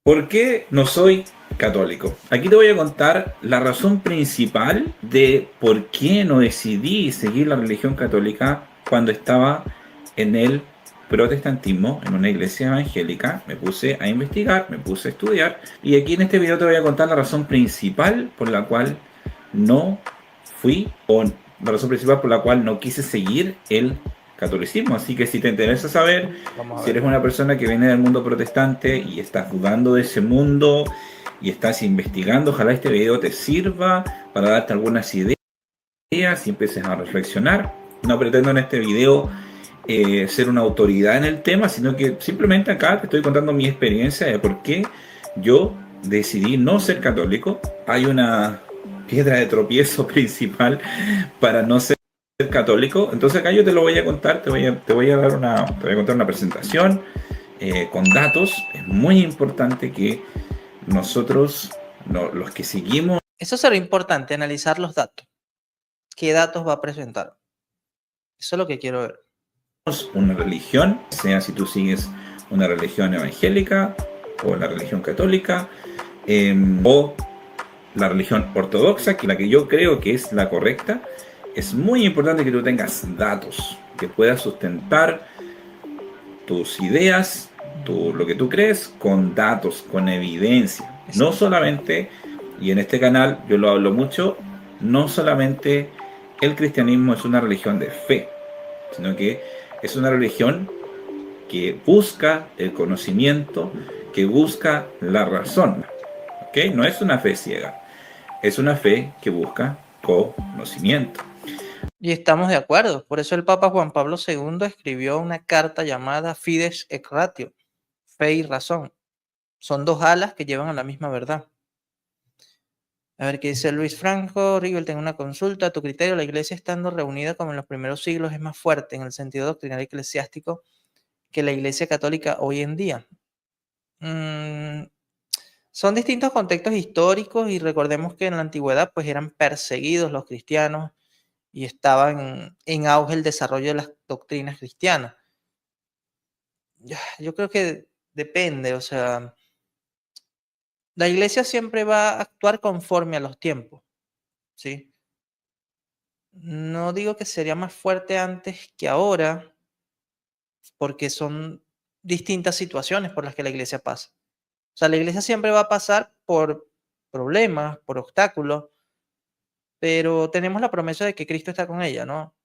¿Por qué no soy católico? Aquí te voy a contar la razón principal de por qué no decidí seguir la religión católica cuando estaba en el protestantismo, en una iglesia evangélica. Me puse a investigar, me puse a estudiar y aquí en este video te voy a contar la razón principal por la cual no fui, o la razón principal por la cual no quise seguir el catolicismo. Así que si te interesa saber, Vamos a si eres ver. una persona que viene del mundo protestante y estás dudando de ese mundo y estás investigando, ojalá este video te sirva para darte algunas ideas y empieces a reflexionar. No pretendo en este video ser una autoridad en el tema, sino que simplemente acá te estoy contando mi experiencia de por qué yo decidí no ser católico. Hay una piedra de tropiezo principal para no ser católico. Entonces acá yo te lo voy a contar, te voy a dar te voy a contar una presentación con datos. Es muy importante que nosotros, los que seguimos Eso será importante, analizar los datos. ¿Qué datos va a presentar? Eso es lo que quiero ver. una religión, sea si tú sigues una religión evangélica o la religión católica, o la religión ortodoxa, que la que yo creo que es la correcta, es muy importante que tú tengas datos, que puedas sustentar tus ideas, lo que tú crees, con datos, con evidencia. No solamente, y en este canal yo lo hablo mucho, no solamente el cristianismo es una religión de fe, sino que es una religión que busca el conocimiento, que busca la razón. ¿Ok? No es una fe ciega, es una fe que busca conocimiento. Y estamos de acuerdo. Por eso el Papa Juan Pablo II escribió una carta llamada Fides et Ratio, fe y razón. Son dos alas que llevan a la misma verdad. A ver qué dice Luis Franco. Rigel, tengo una consulta. A tu criterio, la iglesia estando reunida como en los primeros siglos es más fuerte en el sentido doctrinal y eclesiástico que la iglesia católica hoy en día. Son distintos contextos históricos y recordemos que en la antigüedad pues eran perseguidos los cristianos y estaban en auge el desarrollo de las doctrinas cristianas. Yo creo que depende, o sea, la iglesia siempre va a actuar conforme a los tiempos, ¿sí? No digo que sería más fuerte antes que ahora, porque son distintas situaciones por las que la iglesia pasa. O sea, la iglesia siempre va a pasar por problemas, por obstáculos, pero tenemos la promesa de que Cristo está con ella, ¿no?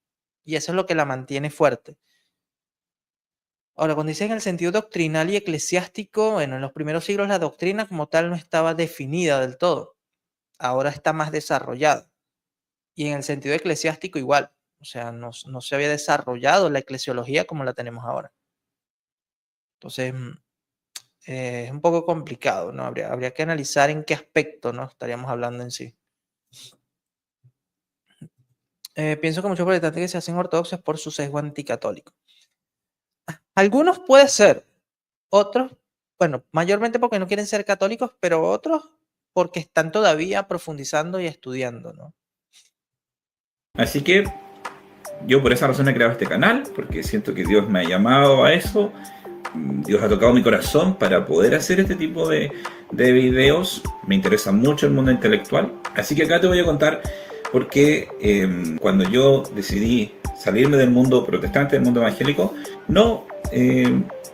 Y eso es lo que la mantiene fuerte. Ahora, cuando dice en el sentido doctrinal y eclesiástico, bueno, en los primeros siglos la doctrina como tal no estaba definida del todo. Ahora está más desarrollada. Y en el sentido eclesiástico igual. O sea, no se había desarrollado la eclesiología como la tenemos ahora. Entonces, es un poco complicado, ¿no? Habría que analizar en qué aspecto, ¿no? Estaríamos hablando en sí. Pienso que muchos protestantes que se hacen ortodoxos por su sesgo anticatólico. Algunos puede ser, otros, bueno, mayormente porque no quieren ser católicos, pero otros porque están todavía profundizando y estudiando, ¿no? Así que yo por esa razón he creado este canal, porque siento que Dios me ha llamado a eso. Dios ha tocado mi corazón para poder hacer este tipo de videos. Me interesa mucho el mundo intelectual. Así que acá te voy a contar por qué cuando yo decidí salirme del mundo protestante, del mundo evangélico, no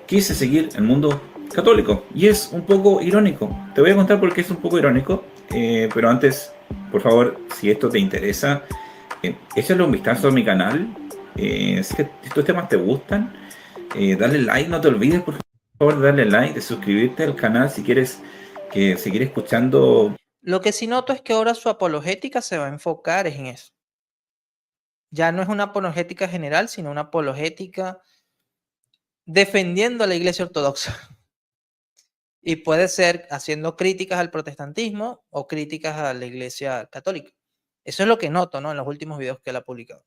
quise seguir el mundo católico. Y es un poco irónico. Te voy a contar por qué es un poco irónico. Pero antes, por favor, si esto te interesa, échale un vistazo a mi canal. Si estos temas te gustan, dale like, no te olvides por favor de darle like, de suscribirte al canal si quieres seguir escuchando. Lo que sí noto es que ahora su apologética se va a enfocar en eso. Ya no es una apologética general, sino una apologética defendiendo a la iglesia ortodoxa. Y puede ser haciendo críticas al protestantismo o críticas a la iglesia católica. Eso es lo que noto, ¿no? En los últimos videos que él ha publicado.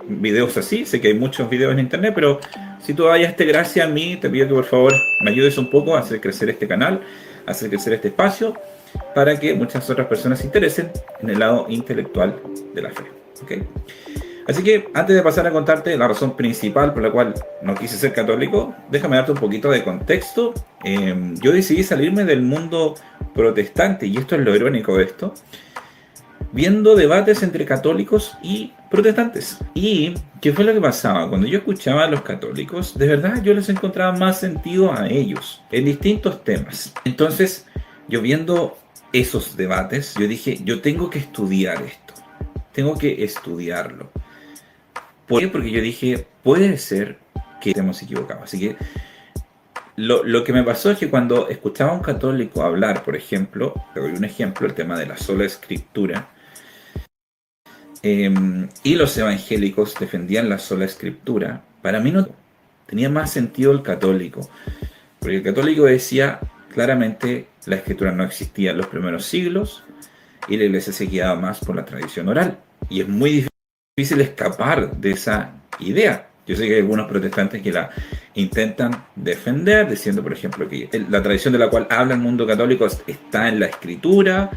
Videos así, sé que hay muchos videos en internet, pero si tú hallaste gracia a mí, te pido que por favor me ayudes un poco a hacer crecer este canal, a hacer crecer este espacio, para que muchas otras personas se interesen en el lado intelectual de la fe. ¿Okay? Así que antes de pasar a contarte la razón principal por la cual no quise ser católico, déjame darte un poquito de contexto. Yo decidí salirme del mundo protestante, y esto es lo irónico de esto, viendo debates entre católicos y protestantes. ¿Y qué fue lo que pasaba? Cuando yo escuchaba a los católicos, de verdad yo les encontraba más sentido a ellos en distintos temas. Entonces, yo viendo esos debates, yo dije, yo tengo que estudiar esto, tengo que estudiarlo. ¿Por qué? Porque yo dije, puede ser que estemos equivocados. Así que lo que me pasó es que cuando escuchaba a un católico hablar, por ejemplo, te doy un ejemplo, el tema de la sola escritura, y los evangélicos defendían la sola escritura, para mí no tenía más sentido el católico, porque el católico decía claramente la escritura no existía en los primeros siglos y la iglesia se guiaba más por la tradición oral. Y es muy difícil escapar de esa idea. Yo sé que hay algunos protestantes que la intentan defender, diciendo, por ejemplo, que la tradición de la cual habla el mundo católico está en la escritura,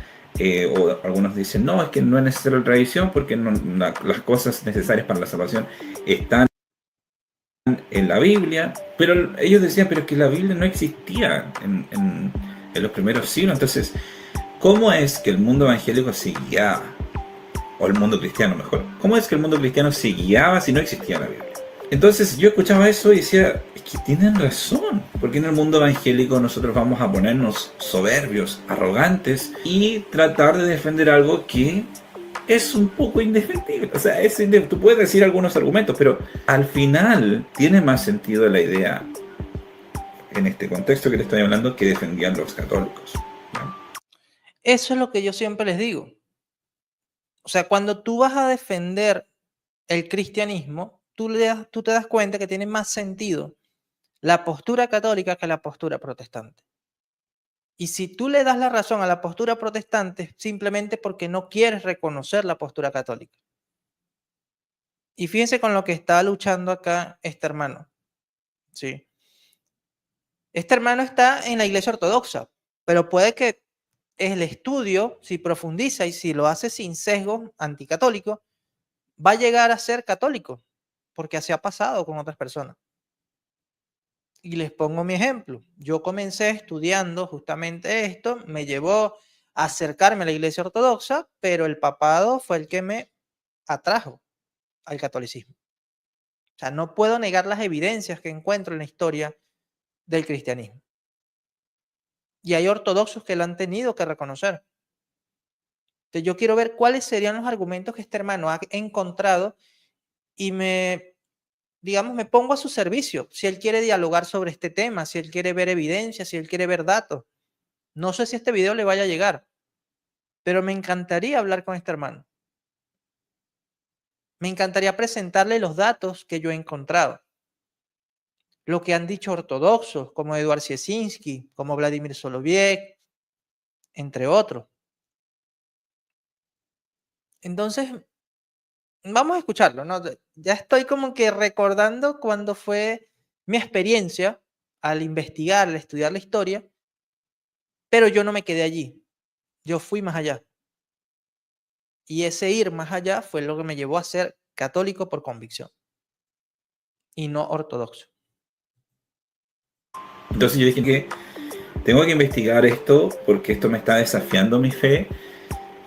o algunos dicen, no, es que no es necesaria la tradición porque las cosas necesarias para la salvación están en la Biblia. Pero ellos decían, pero es que la Biblia no existía en los primeros siglos. Entonces, ¿cómo es que el mundo evangélico se guiaba? O el mundo cristiano mejor. ¿Cómo es que el mundo cristiano se guiaba si no existía la Biblia? Entonces yo escuchaba eso y decía, es que tienen razón. Porque en el mundo evangélico nosotros vamos a ponernos soberbios, arrogantes y tratar de defender algo que es un poco indefendible. O sea, tú puedes decir algunos argumentos, pero al final tiene más sentido la idea, en este contexto que te estoy hablando, que defendían los católicos, ¿no? Eso es lo que yo siempre les digo. O sea, cuando tú vas a defender el cristianismo, tú te das cuenta que tiene más sentido la postura católica que la postura protestante. Y si tú le das la razón a la postura protestante, simplemente porque no quieres reconocer la postura católica. Y fíjense con lo que está luchando acá este hermano. ¿Sí? Este hermano está en la iglesia ortodoxa, pero puede que el estudio, si profundiza y si lo hace sin sesgo anticatólico, va a llegar a ser católico, porque así ha pasado con otras personas. Y les pongo mi ejemplo. Yo comencé estudiando justamente esto, me llevó a acercarme a la iglesia ortodoxa, pero el papado fue el que me atrajo al catolicismo. O sea, no puedo negar las evidencias que encuentro en la historia del cristianismo. Y hay ortodoxos que lo han tenido que reconocer. Entonces, yo quiero ver cuáles serían los argumentos que este hermano ha encontrado y digamos, me pongo a su servicio. Si él quiere dialogar sobre este tema, si él quiere ver evidencia, si él quiere ver datos. No sé si este video le vaya a llegar, pero me encantaría hablar con este hermano. Me encantaría presentarle los datos que yo he encontrado. Lo que han dicho ortodoxos, como Eduard Siesinski, como Vladimir Soloviek, entre otros. Entonces, vamos a escucharlo, ¿no? Ya estoy como que recordando cuando fue mi experiencia al investigar, al estudiar la historia, pero yo no me quedé allí. Yo fui más allá. Y ese ir más allá fue lo que me llevó a ser católico por convicción y no ortodoxo. Entonces yo dije que tengo que investigar esto porque esto me está desafiando mi fe.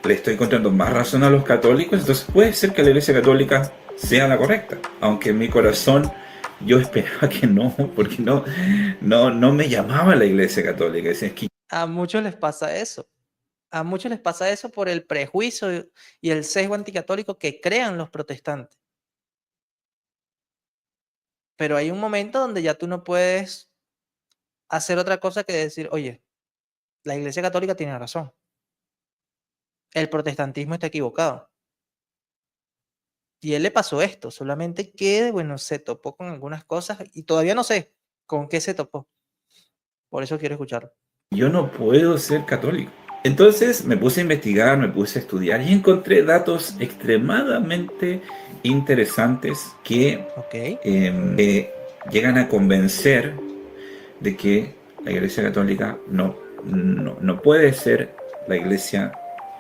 Le estoy encontrando más razón a los católicos. Entonces puede ser que la iglesia católica sea la correcta. Aunque en mi corazón yo esperaba que no, porque no me llamaba la iglesia católica. Es que A muchos les pasa eso. A muchos les pasa eso por el prejuicio y el sesgo anticatólico que crean los protestantes. Pero hay un momento donde ya tú no puedes hacer otra cosa que decir, oye, la iglesia católica tiene razón. El protestantismo está equivocado. Y a él le pasó esto, solamente que, bueno, se topó con algunas cosas y todavía no sé con qué se topó. Por eso quiero escucharlo. yo no puedo ser católico. Entonces me puse a investigar, me puse a estudiar y encontré datos extremadamente interesantes que Ok. llegan a convencer de que la iglesia católica no puede ser la iglesia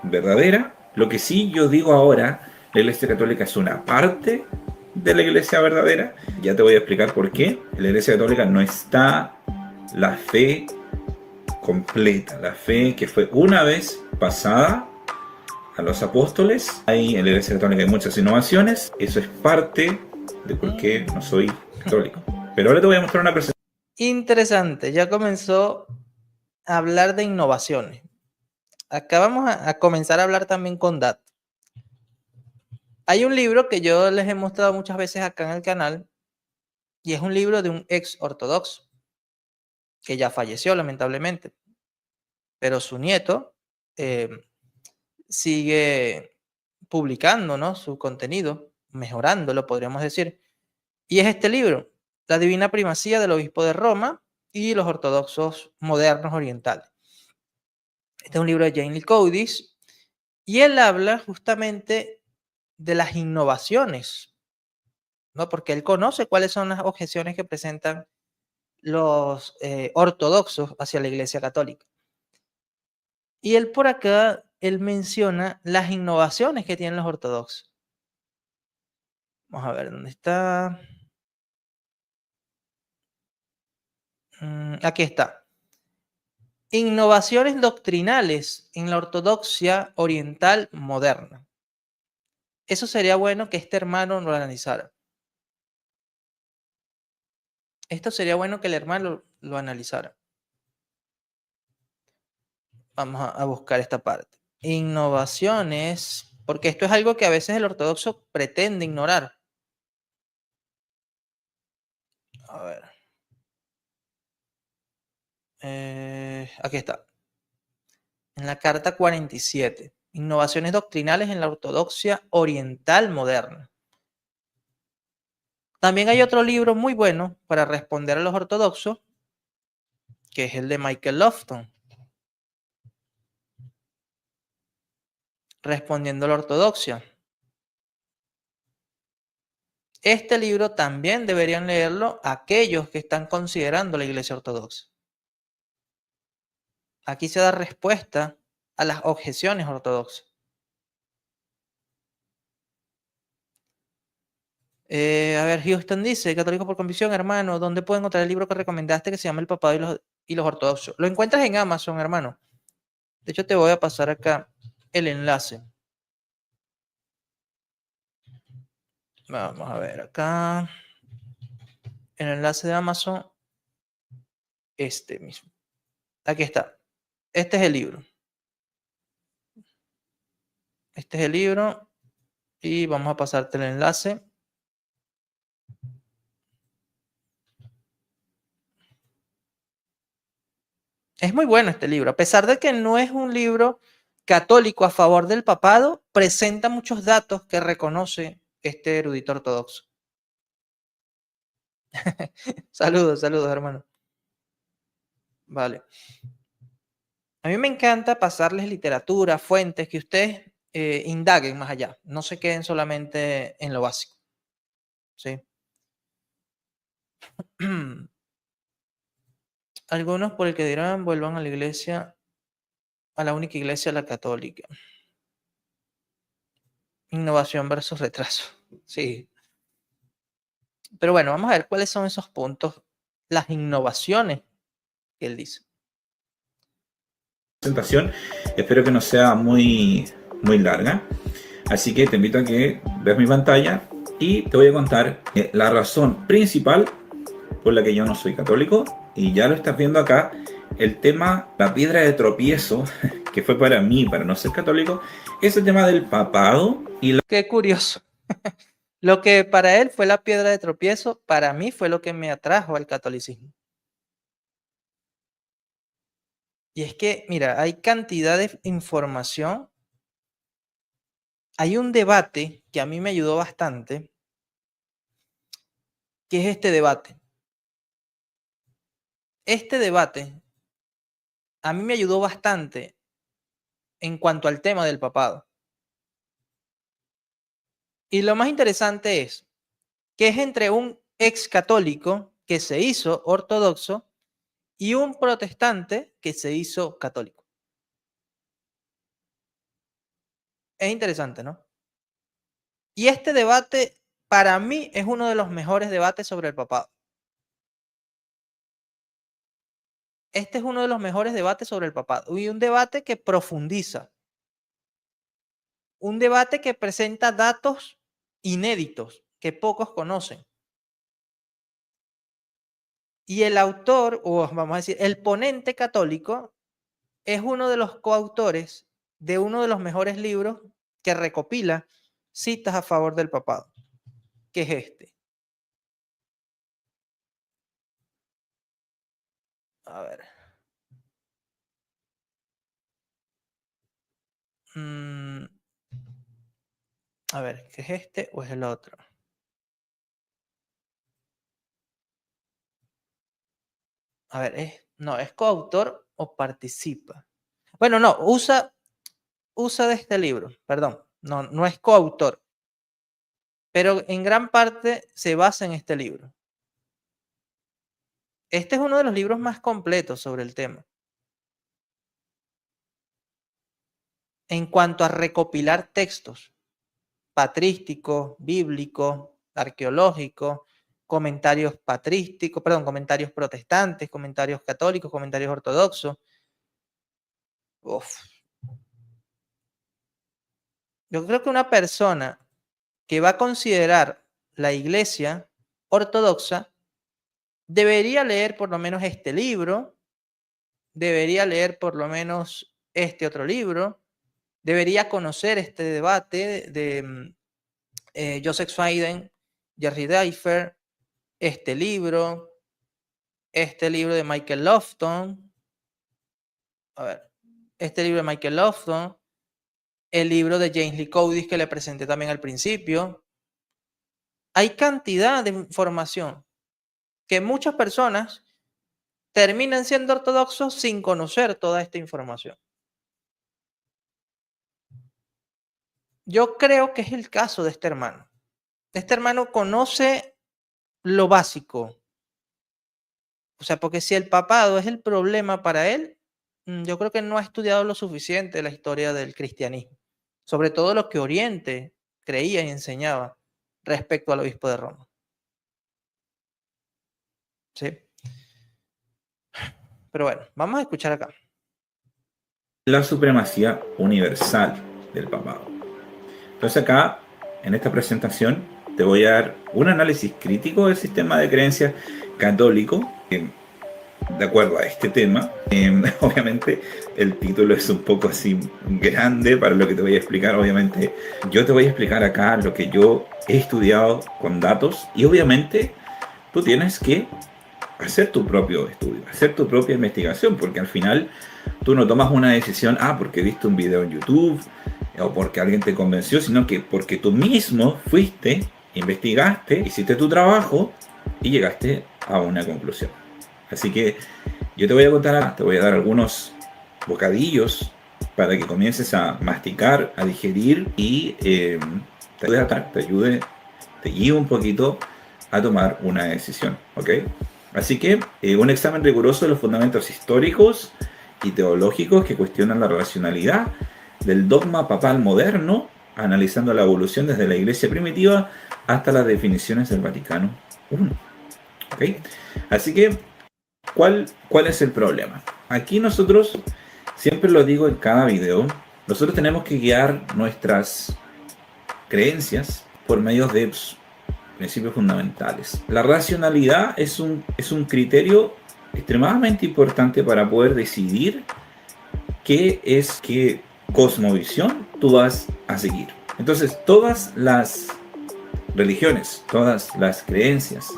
verdadera. Lo que sí yo digo ahora La Iglesia Católica es una parte de la Iglesia verdadera. Ya te voy a explicar por qué. En la Iglesia Católica no está la fe completa, la fe que fue una vez pasada a los apóstoles. Hay en la Iglesia Católica hay muchas innovaciones. Eso es parte de por qué no soy católico. Pero ahora te voy a mostrar una presentación. Interesante, ya comenzó a hablar de innovaciones. Acá vamos a comenzar a hablar también con datos. Hay un libro que yo les he mostrado muchas veces acá en el canal y es un libro de un ex ortodoxo que ya falleció lamentablemente, pero su nieto eh, sigue publicando, ¿no?, su contenido, mejorándolo, podríamos decir. Y es este libro, La Divina Primacía del Obispo de Roma y los ortodoxos modernos orientales. Este es un libro de Jane Lee Coudis y él habla justamente de las innovaciones, ¿no? Porque él conoce cuáles son las objeciones que presentan los ortodoxos hacia la Iglesia Católica. Y él por acá, él menciona las innovaciones que tienen los ortodoxos. Vamos a ver dónde está. Aquí está. Innovaciones doctrinales en la ortodoxia oriental moderna. Eso sería bueno que este hermano lo analizara. Esto sería bueno que el hermano lo analizara. Vamos a buscar esta parte. Innovaciones, porque esto es algo que a veces el ortodoxo pretende ignorar. A ver. Aquí está. En la carta 47. Innovaciones doctrinales en la ortodoxia oriental moderna. También hay otro libro muy bueno para responder a los ortodoxos, que es el de Michael Lofton, Respondiendo a la ortodoxia. Este libro también deberían leerlo aquellos que están considerando la Iglesia Ortodoxa. Aquí se da respuesta a las objeciones ortodoxas. A ver, Houston dice, católico por convicción, hermano, ¿dónde puedo encontrar el libro que recomendaste que se llama El Papado y los Ortodoxos? Lo encuentras en Amazon, hermano. De hecho, te voy a pasar acá el enlace. Vamos a ver acá. El enlace de Amazon, este mismo. Aquí está. Este es el libro. Este es el libro. Y vamos a pasarte el enlace. Es muy bueno este libro. A pesar de que no es un libro católico a favor del papado, presenta muchos datos que reconoce este erudito ortodoxo. Saludos, saludos, hermano. Vale. A mí me encanta pasarles literatura, fuentes, que ustedes indaguen más allá. No se queden solamente en lo básico. ¿Sí? Algunos por el que dirán vuelvan a la iglesia, a la única iglesia, la católica. Innovación versus retraso. Sí. Pero bueno, vamos a ver cuáles son esos puntos, las innovaciones que él dice. Presentación. Espero que no sea muy larga. Así que te invito a que veas mi pantalla y te voy a contar la razón principal por la que yo no soy católico. Y ya lo estás viendo acá, el tema, la piedra de tropiezo, que fue para mí, para no ser católico, es el tema del papado y la... Qué curioso. Lo que para él fue la piedra de tropiezo, para mí fue lo que me atrajo al catolicismo. Y es que, mira, hay cantidad de información. Hay un debate que a mí me ayudó bastante, que es este debate. Este debate a mí me ayudó bastante en cuanto al tema del papado. Y lo más interesante es que es entre un ex católico que se hizo ortodoxo y un protestante que se hizo católico. Es interesante, ¿no? Y este debate, para mí, es uno de los mejores debates sobre el papado. Este es uno de los mejores debates sobre el papado. Y un debate que profundiza. Un debate que presenta datos inéditos que pocos conocen. Y el autor, o vamos a decir, el ponente católico, es uno de los coautores de uno de los mejores libros que recopila citas a favor del papado, que es este. A ver. A ver, ¿qué es este o es el otro? A ver, no, ¿es coautor o participa? Bueno, no, usa de este libro, perdón. No es coautor, pero en gran parte se basa en este libro. Este es uno de los libros más completos sobre el tema. En cuanto a recopilar textos patrísticos, bíblicos, arqueológicos, comentarios patrísticos, perdón, comentarios protestantes, comentarios católicos, comentarios ortodoxos. Uf. Yo creo que una persona que va a considerar la iglesia ortodoxa debería leer por lo menos este libro, debería leer por lo menos este otro libro, debería conocer este debate de Joseph Sweden, Jerry Deifer, este libro de Michael Lofton, a ver, este libro de Michael Lofton, el libro de James Lee Cowdery que le presenté también al principio. Hay cantidad de información que muchas personas terminan siendo ortodoxos sin conocer toda esta información. Yo creo que es el caso de este hermano. Este hermano conoce lo básico. O sea, porque si el papado es el problema para él, yo creo que no ha estudiado lo suficiente la historia del cristianismo. Sobre todo lo que Oriente creía y enseñaba respecto al obispo de Roma. ¿Sí? Pero bueno, vamos a escuchar acá. La supremacía universal del papado. Entonces acá, en esta presentación, te voy a dar un análisis crítico del sistema de creencias católico, de acuerdo a este tema. Obviamente el título es un poco así grande para lo que te voy a explicar. Obviamente yo te voy a explicar acá lo que yo he estudiado con datos, y obviamente tú tienes que hacer tu propio estudio, hacer tu propia investigación, porque al final tú no tomas una decisión porque viste un video en YouTube o porque alguien te convenció, sino que porque tú mismo fuiste, investigaste, hiciste tu trabajo y llegaste a una conclusión. Así que yo te voy a contar, te voy a dar algunos bocadillos para que comiences a masticar, a digerir y te guíe un poquito a tomar una decisión, ¿ok? Así que un examen riguroso de los fundamentos históricos y teológicos que cuestionan la racionalidad del dogma papal moderno, analizando la evolución desde la Iglesia primitiva hasta las definiciones del Vaticano I. ¿Ok? Así que, ¿cuál es el problema? Aquí nosotros, siempre lo digo en cada video, nosotros tenemos que guiar nuestras creencias por medio de principios fundamentales. La racionalidad es un criterio extremadamente importante para poder decidir qué cosmovisión tú vas a seguir. Entonces, todas las religiones, todas las creencias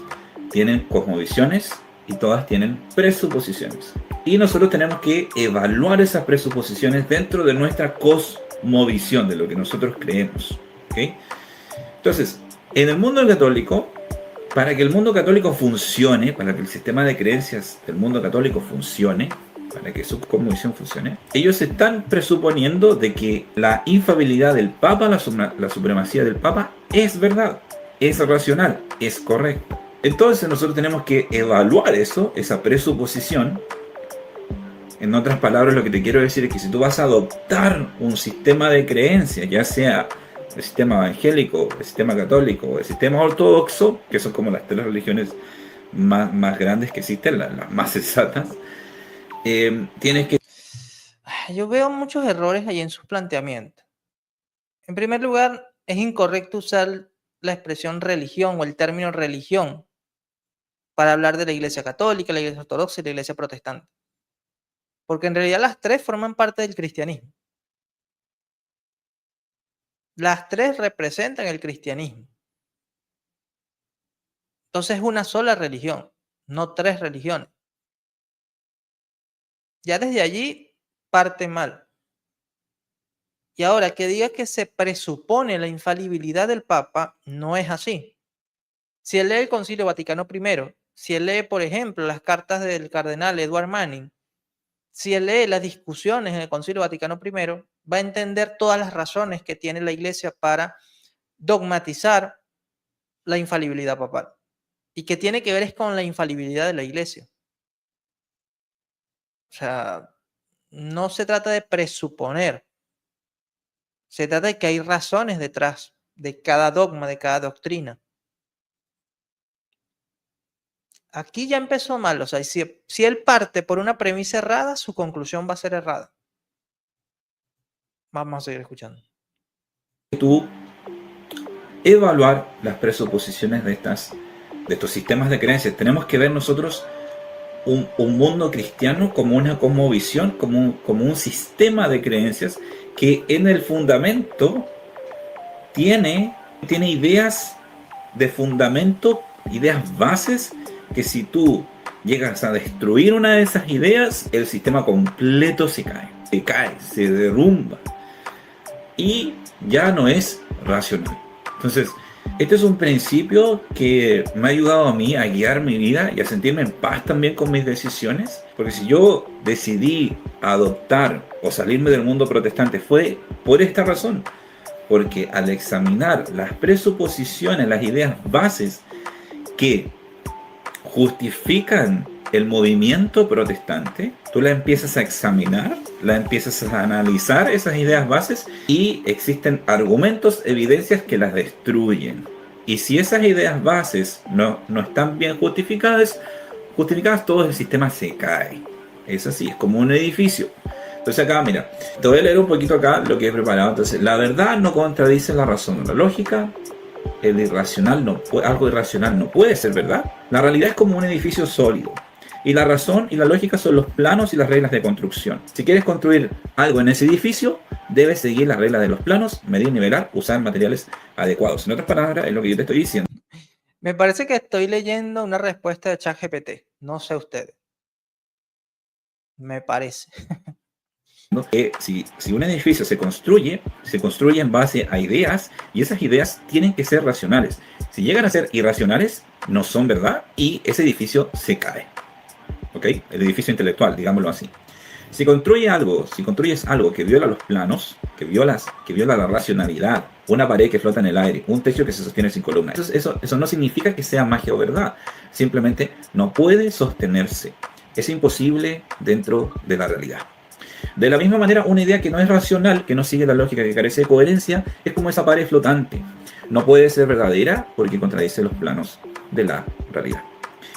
tienen cosmovisiones y todas tienen presuposiciones. Y nosotros tenemos que evaluar esas presuposiciones dentro de nuestra cosmovisión, de lo que nosotros creemos. ¿Okay? Entonces, en el mundo católico, para que el mundo católico funcione, para que el sistema de creencias del mundo católico funcione, para que su cosmovisión funcione, ellos están presuponiendo de que la infalibilidad del Papa, la supremacía del Papa, es verdad, es racional, es correcto. Entonces nosotros tenemos que evaluar eso, esa presuposición. En otras palabras, lo que te quiero decir es que si tú vas a adoptar un sistema de creencias, ya sea el sistema evangélico, el sistema católico, el sistema ortodoxo, que son como las tres religiones más grandes que existen, las más sensatas, tienes que... Yo veo muchos errores ahí en sus planteamientos. En primer lugar, es incorrecto usar la expresión religión o el término religión para hablar de la Iglesia Católica, la Iglesia Ortodoxa y la Iglesia Protestante. Porque en realidad las tres forman parte del cristianismo. Las tres representan el cristianismo. Entonces es una sola religión, no tres religiones. Ya desde allí parte mal. Y ahora que diga que se presupone la infalibilidad del Papa, no es así. Si él lee el Concilio Vaticano I, si él lee, por ejemplo, las cartas del cardenal Edward Manning, si él lee las discusiones en el Concilio Vaticano I, va a entender todas las razones que tiene la Iglesia para dogmatizar la infalibilidad papal. Y que tiene que ver es con la infalibilidad de la Iglesia. O sea, no se trata de presuponer. Se trata de que hay razones detrás de cada dogma, de cada doctrina. Aquí ya empezó mal. O sea, si él parte por una premisa errada, su conclusión va a ser errada. Vamos a seguir escuchando. Tú evaluar las presuposiciones de estos sistemas de creencias. Tenemos que ver nosotros un mundo cristiano como una cosmovisión, como un sistema de creencias que en el fundamento tiene ideas de fundamento, ideas bases, que si tú llegas a destruir una de esas ideas, el sistema completo se cae, se derrumba y ya no es racional. Entonces, este es un principio que me ha ayudado a mí a guiar mi vida y a sentirme en paz también con mis decisiones. Porque si yo decidí adoptar o salirme del mundo protestante fue por esta razón. Porque al examinar las presuposiciones, las ideas bases que justifican el movimiento protestante, tú la empiezas a examinar, la empiezas a analizar esas ideas bases y existen argumentos, evidencias que las destruyen. Y si esas ideas bases no están bien justificadas, todo el sistema se cae. Es así, es como un edificio. Entonces acá, mira, te voy a leer un poquito acá lo que he preparado. Entonces, la verdad no contradice la razón, la lógica. El irracional algo irracional no puede ser verdad. La realidad es como un edificio sólido. Y la razón y la lógica son los planos y las reglas de construcción. Si quieres construir algo en ese edificio, debes seguir las reglas de los planos, medir, nivelar, usar materiales adecuados. En otras palabras, es lo que yo te estoy diciendo. Me parece que estoy leyendo una respuesta de ChatGPT. No sé ustedes. Me parece. Que si un edificio se construye en base a ideas, y esas ideas tienen que ser racionales. Si llegan a ser irracionales, no son verdad, y ese edificio se cae. ¿Ok? El edificio intelectual, digámoslo así. Si construyes algo que viola los planos, que viola la racionalidad, una pared que flota en el aire, un techo que se sostiene sin columnas, eso no significa que sea magia o verdad. Simplemente no puede sostenerse. Es imposible dentro de la realidad. De la misma manera, una idea que no es racional, que no sigue la lógica, que carece de coherencia, es como esa pared flotante. No puede ser verdadera porque contradice los planos de la realidad.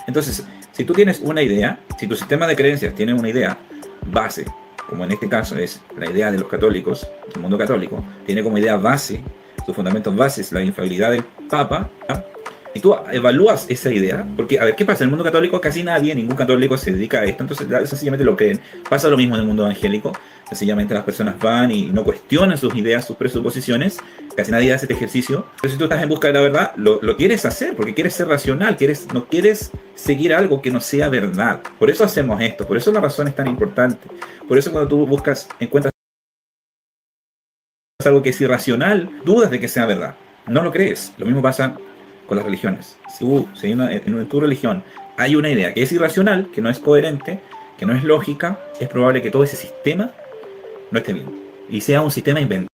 Entonces, si tú tienes una idea, si tu sistema de creencias tiene una idea base, como en este caso es la idea de los católicos, el mundo católico, tiene como idea base, sus fundamentos bases, la infalibilidad del Papa, ¿ya? Y tú evalúas esa idea, porque a ver, ¿qué pasa? En el mundo católico casi nadie, ningún católico se dedica a esto, entonces sencillamente lo creen. Pasa lo mismo en el mundo evangélico, sencillamente las personas van y no cuestionan sus ideas, sus presuposiciones, casi nadie hace este ejercicio. Pero si tú estás en busca de la verdad, lo quieres hacer, porque quieres ser racional, no quieres seguir algo que no sea verdad. Por eso hacemos esto, por eso la razón es tan importante. Por eso cuando tú encuentras algo que es irracional, dudas de que sea verdad, no lo crees. Lo mismo pasa con las religiones. Si en tu religión hay una idea que es irracional, que no es coherente, que no es lógica, es probable que todo ese sistema no esté bien y sea un sistema inventado.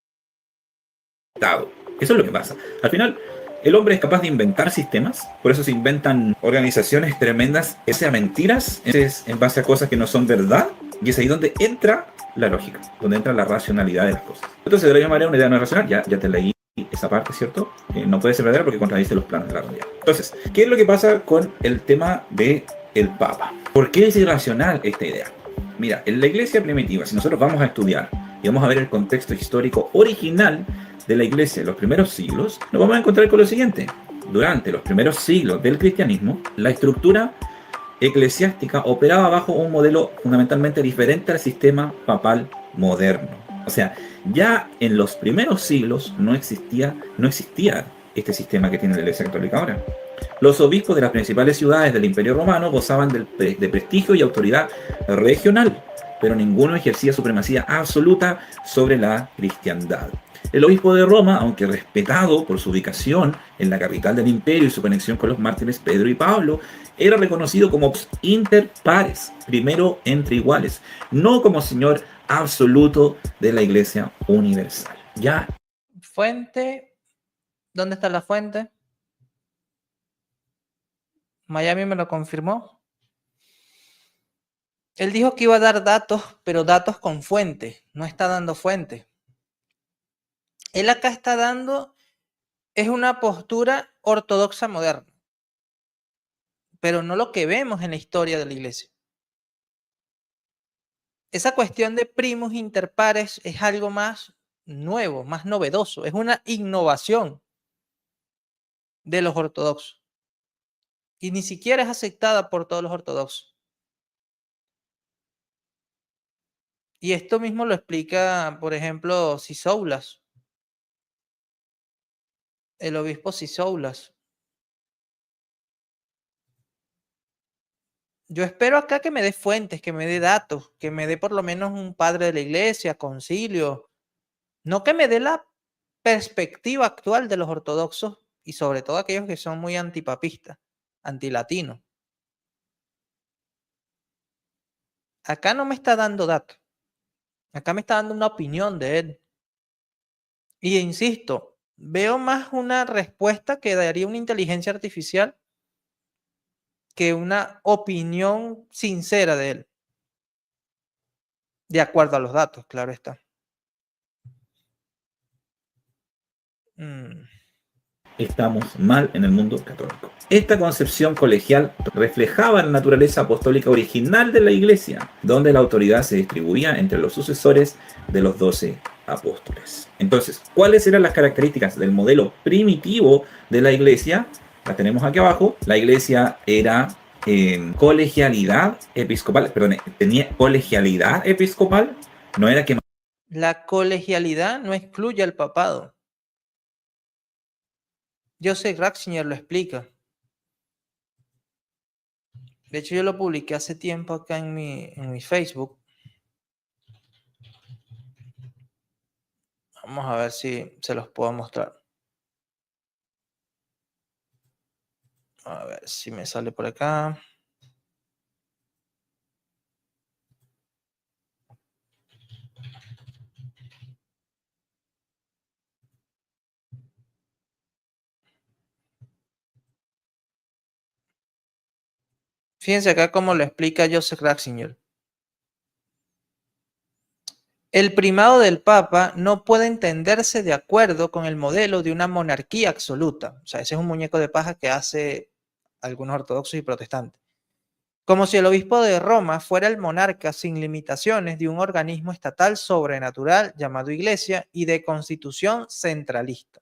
Eso es lo que pasa. Al final, el hombre es capaz de inventar sistemas, por eso se inventan organizaciones tremendas, que sean mentiras, en base a cosas que no son verdad, y es ahí donde entra la lógica, donde entra la racionalidad de las cosas. Entonces, de la misma manera, una idea no es racional, ya te leí esa parte, ¿cierto? No puede ser verdadera porque contradice los planos de la realidad. Entonces, ¿qué es lo que pasa con el tema de el Papa? ¿Por qué es irracional esta idea? Mira, en la iglesia primitiva, si nosotros vamos a estudiar y vamos a ver el contexto histórico original de la iglesia en los primeros siglos, nos vamos a encontrar con lo siguiente. Durante los primeros siglos del cristianismo, la estructura eclesiástica operaba bajo un modelo fundamentalmente diferente al sistema papal moderno. O sea, ya en los primeros siglos no existía este sistema que tiene la Iglesia Católica ahora. Los obispos de las principales ciudades del Imperio Romano gozaban de prestigio y autoridad regional, pero ninguno ejercía supremacía absoluta sobre la cristiandad. El obispo de Roma, aunque respetado por su ubicación en la capital del imperio y su conexión con los mártires Pedro y Pablo, era reconocido como inter pares, primero entre iguales, no como señor absoluto de la Iglesia universal. Ya. Fuente, ¿dónde está la fuente? Miami me lo confirmó. Él dijo que iba a dar datos, pero datos con fuente, no está dando fuente. Él acá está dando, es una postura ortodoxa moderna, pero no lo que vemos en la historia de la iglesia. Esa cuestión de primos interpares es algo más nuevo, más novedoso, es una innovación de los ortodoxos y ni siquiera es aceptada por todos los ortodoxos. Y esto mismo lo explica, por ejemplo, Sisoulas, el obispo Sisoulas. Yo espero acá que me dé fuentes, que me dé datos, que me dé por lo menos un padre de la iglesia, concilio, no que me dé la perspectiva actual de los ortodoxos y sobre todo aquellos que son muy antipapistas, antilatinos. Acá no me está dando datos, acá me está dando una opinión de él. Y insisto, veo más una respuesta que daría una inteligencia artificial que una opinión sincera de él. De acuerdo a los datos, claro está. Estamos mal en el mundo católico. Esta concepción colegial reflejaba la naturaleza apostólica original de la Iglesia, donde la autoridad se distribuía entre los sucesores de los 12 apóstoles. Entonces, ¿cuáles eran las características del modelo primitivo de la Iglesia? Las tenemos aquí abajo. La Iglesia era colegialidad episcopal, perdón, tenía colegialidad episcopal, no era que... La colegialidad no excluye al papado. Joseph Ratzinger lo explica. De hecho, yo lo publiqué hace tiempo acá en mi Facebook. Vamos a ver si se los puedo mostrar. A ver si me sale por acá. Fíjense acá cómo lo explica Joseph Ratzinger. El primado del Papa no puede entenderse de acuerdo con el modelo de una monarquía absoluta. O sea, ese es un muñeco de paja que hace algunos ortodoxos y protestantes. Como si el obispo de Roma fuera el monarca sin limitaciones de un organismo estatal sobrenatural llamado Iglesia y de constitución centralista.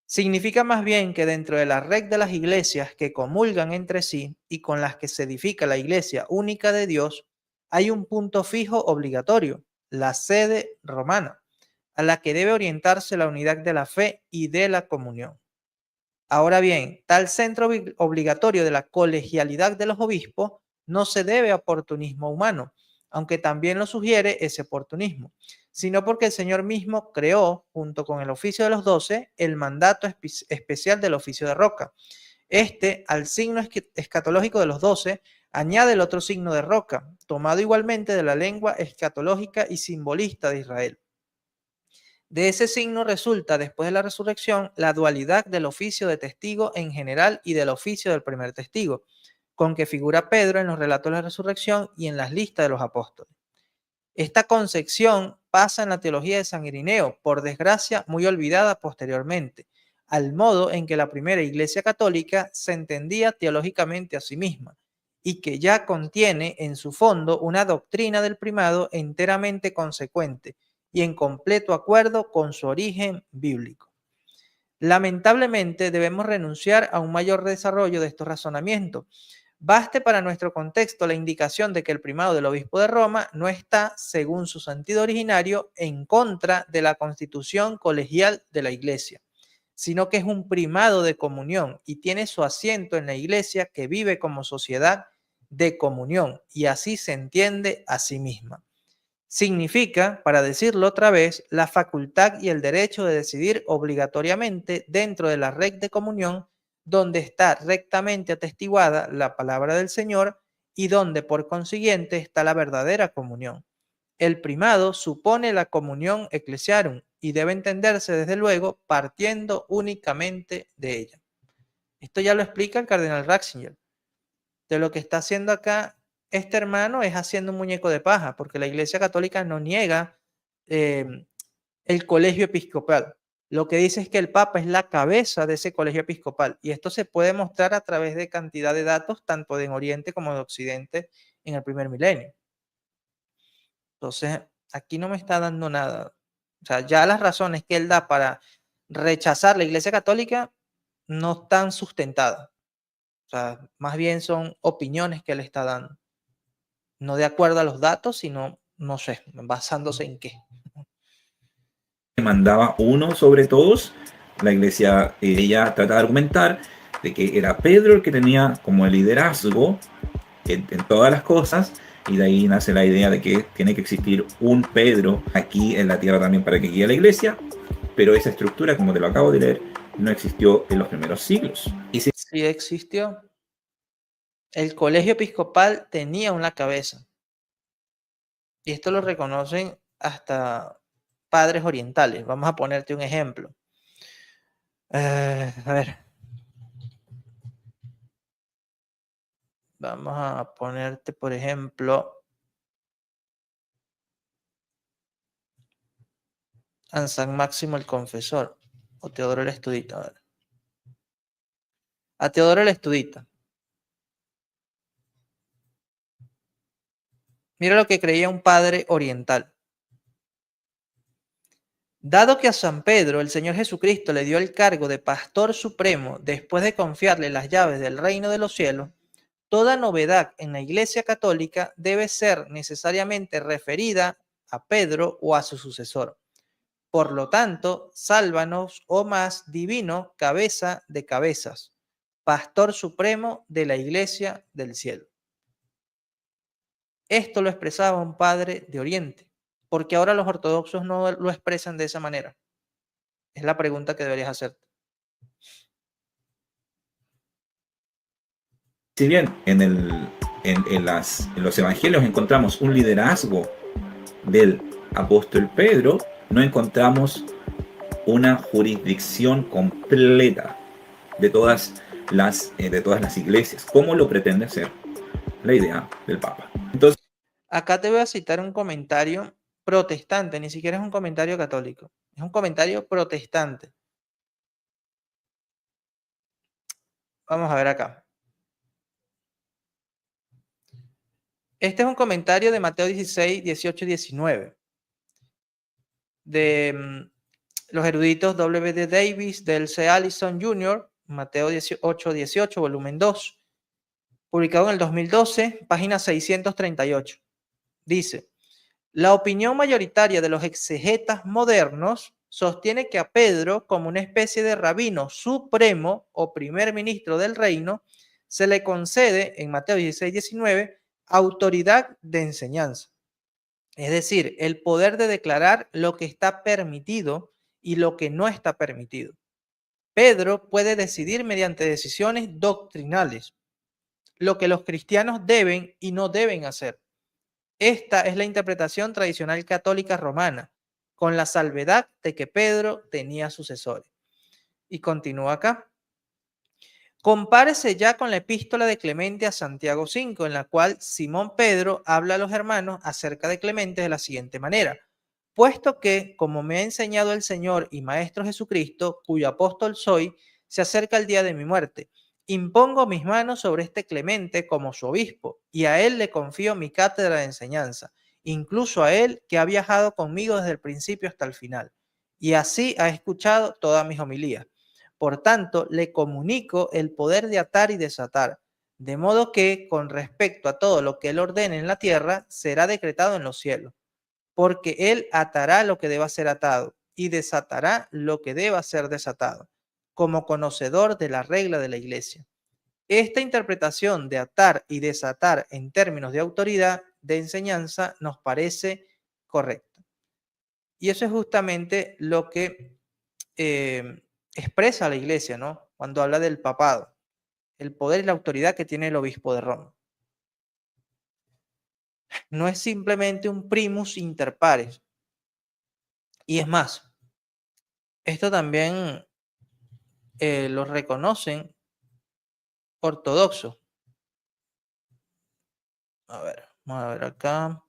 Significa más bien que dentro de la red de las iglesias que comulgan entre sí y con las que se edifica la Iglesia única de Dios, hay un punto fijo obligatorio, la sede romana, a la que debe orientarse la unidad de la fe y de la comunión. Ahora bien, tal centro obligatorio de la colegialidad de los obispos no se debe a oportunismo humano, aunque también lo sugiere ese oportunismo, sino porque el Señor mismo creó, junto con el oficio de los 12, el mandato especial del oficio de roca. Este, al signo escatológico de los 12, añade el otro signo de roca, tomado igualmente de la lengua escatológica y simbolista de Israel. De ese signo resulta, después de la resurrección, la dualidad del oficio de testigo en general y del oficio del primer testigo, con que figura Pedro en los relatos de la resurrección y en las listas de los apóstoles. Esta concepción pasa en la teología de San Irineo, por desgracia muy olvidada posteriormente, al modo en que la primera Iglesia católica se entendía teológicamente a sí misma y que ya contiene en su fondo una doctrina del primado enteramente consecuente y en completo acuerdo con su origen bíblico. Lamentablemente debemos renunciar a un mayor desarrollo de estos razonamientos. Baste para nuestro contexto la indicación de que el primado del obispo de Roma no está, según su sentido originario, en contra de la constitución colegial de la Iglesia, sino que es un primado de comunión y tiene su asiento en la Iglesia que vive como sociedad de comunión y así se entiende a sí misma. Significa, para decirlo otra vez, la facultad y el derecho de decidir obligatoriamente dentro de la red de comunión donde está rectamente atestiguada la palabra del Señor y donde por consiguiente está la verdadera comunión. El primado supone la comunión ecclesiarum y debe entenderse desde luego partiendo únicamente de ella. Esto ya lo explica el cardenal Ratzinger. De lo que está haciendo acá este hermano es haciendo un muñeco de paja, porque la Iglesia Católica no niega el colegio episcopal. Lo que dice es que el Papa es la cabeza de ese colegio episcopal y esto se puede mostrar a través de cantidad de datos, tanto de Oriente como de Occidente en el primer milenio. Entonces, aquí no me está dando nada. O sea, ya las razones que él da para rechazar la Iglesia Católica no están sustentadas. O sea, más bien son opiniones que él está dando. No de acuerdo a los datos, sino, no sé, basándose en qué. Mandaba uno sobre todos, la iglesia, ella trata de argumentar de que era Pedro el que tenía como el liderazgo en todas las cosas, y de ahí nace la idea de que tiene que existir un Pedro aquí en la tierra también para que guíe a la iglesia, pero esa estructura, como te lo acabo de leer, no existió en los primeros siglos. Y si Sí existió. El colegio episcopal tenía una cabeza. Y esto lo reconocen hasta padres orientales. Vamos a ponerte un ejemplo. A ver. Vamos a ponerte, por ejemplo, a San Máximo el Confesor o Teodoro el Estudita. A ver. A Teodoro el Estudita. Mira lo que creía un padre oriental. Dado que a San Pedro el Señor Jesucristo le dio el cargo de pastor supremo después de confiarle las llaves del reino de los cielos, toda novedad en la Iglesia Católica debe ser necesariamente referida a Pedro o a su sucesor. Por lo tanto, sálvanos, oh más divino, cabeza de cabezas, pastor supremo de la Iglesia del cielo. Esto lo expresaba un padre de Oriente, porque ahora los ortodoxos no lo expresan de esa manera. Es la pregunta que deberías hacerte. si bien en los evangelios encontramos un liderazgo del apóstol Pedro, no encontramos una jurisdicción completa de todas las iglesias, como lo pretende hacer la idea del Papa. Entonces, acá te voy a citar un comentario protestante, ni siquiera es un comentario católico, es un comentario protestante. Vamos a ver acá. Este es un comentario de Mateo 16, 18 y 19. De los eruditos W.D. Davis, del C. Allison Jr., Mateo 18, 18, volumen 2, publicado en el 2012, página 638. Dice, la opinión mayoritaria de los exegetas modernos sostiene que a Pedro, como una especie de rabino supremo o primer ministro del reino, se le concede en Mateo 16, 19, autoridad de enseñanza. Es decir, el poder de declarar lo que está permitido y lo que no está permitido. Pedro puede decidir mediante decisiones doctrinales lo que los cristianos deben y no deben hacer. Esta es la interpretación tradicional católica romana, con la salvedad de que Pedro tenía sucesores. Y continúa acá. Compárese ya con la epístola de Clemente a Santiago 5, en la cual Simón Pedro habla a los hermanos acerca de Clemente de la siguiente manera. puesto que, como me ha enseñado el Señor y Maestro Jesucristo, cuyo apóstol soy, se acerca el día de mi muerte. Impongo mis manos sobre este Clemente como su obispo, y a él le confío mi cátedra de enseñanza, incluso a él que ha viajado conmigo desde el principio hasta el final, y así ha escuchado todas mis homilías. Por tanto, le comunico el poder de atar y desatar, de modo que, con respecto a todo lo que él ordene en la tierra, será decretado en los cielos, porque él atará lo que deba ser atado y desatará lo que deba ser desatado, como conocedor de la regla de la iglesia. Esta interpretación de atar y desatar en términos de autoridad de enseñanza nos parece correcta. Y eso es justamente lo que expresa la iglesia, ¿no? Cuando habla del papado, el poder y la autoridad que tiene el obispo de Roma. No es simplemente un primus inter pares. Y es más, esto también lo reconocen ortodoxos. A ver, vamos a ver acá.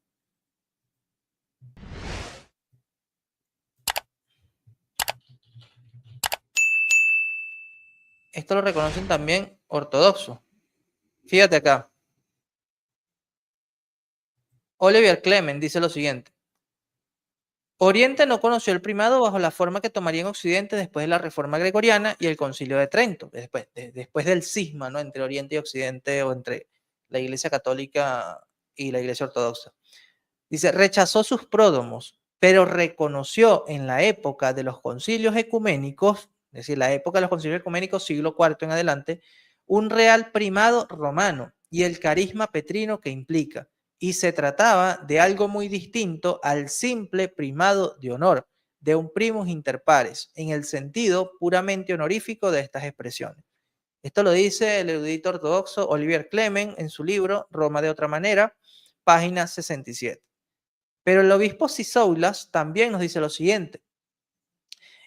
Esto lo reconocen también ortodoxos. Fíjate acá. Olivier Clement dice lo siguiente. Oriente no conoció el primado bajo la forma que tomaría en Occidente después de la Reforma Gregoriana y el Concilio de Trento, después del cisma, ¿no?, entre Oriente y Occidente, o entre la Iglesia Católica y la Iglesia Ortodoxa. Dice, rechazó sus pródomos, pero reconoció en la época de los concilios ecuménicos, es decir, la época de los concilios ecuménicos, siglo IV en adelante, un real primado romano y el carisma petrino que implica. Y se trataba de algo muy distinto al simple primado de honor, de un primus inter pares, en el sentido puramente honorífico de estas expresiones. Esto lo dice el erudito ortodoxo Olivier Clement en su libro Roma de otra manera, página 67. Pero el obispo Sisoulas también nos dice lo siguiente.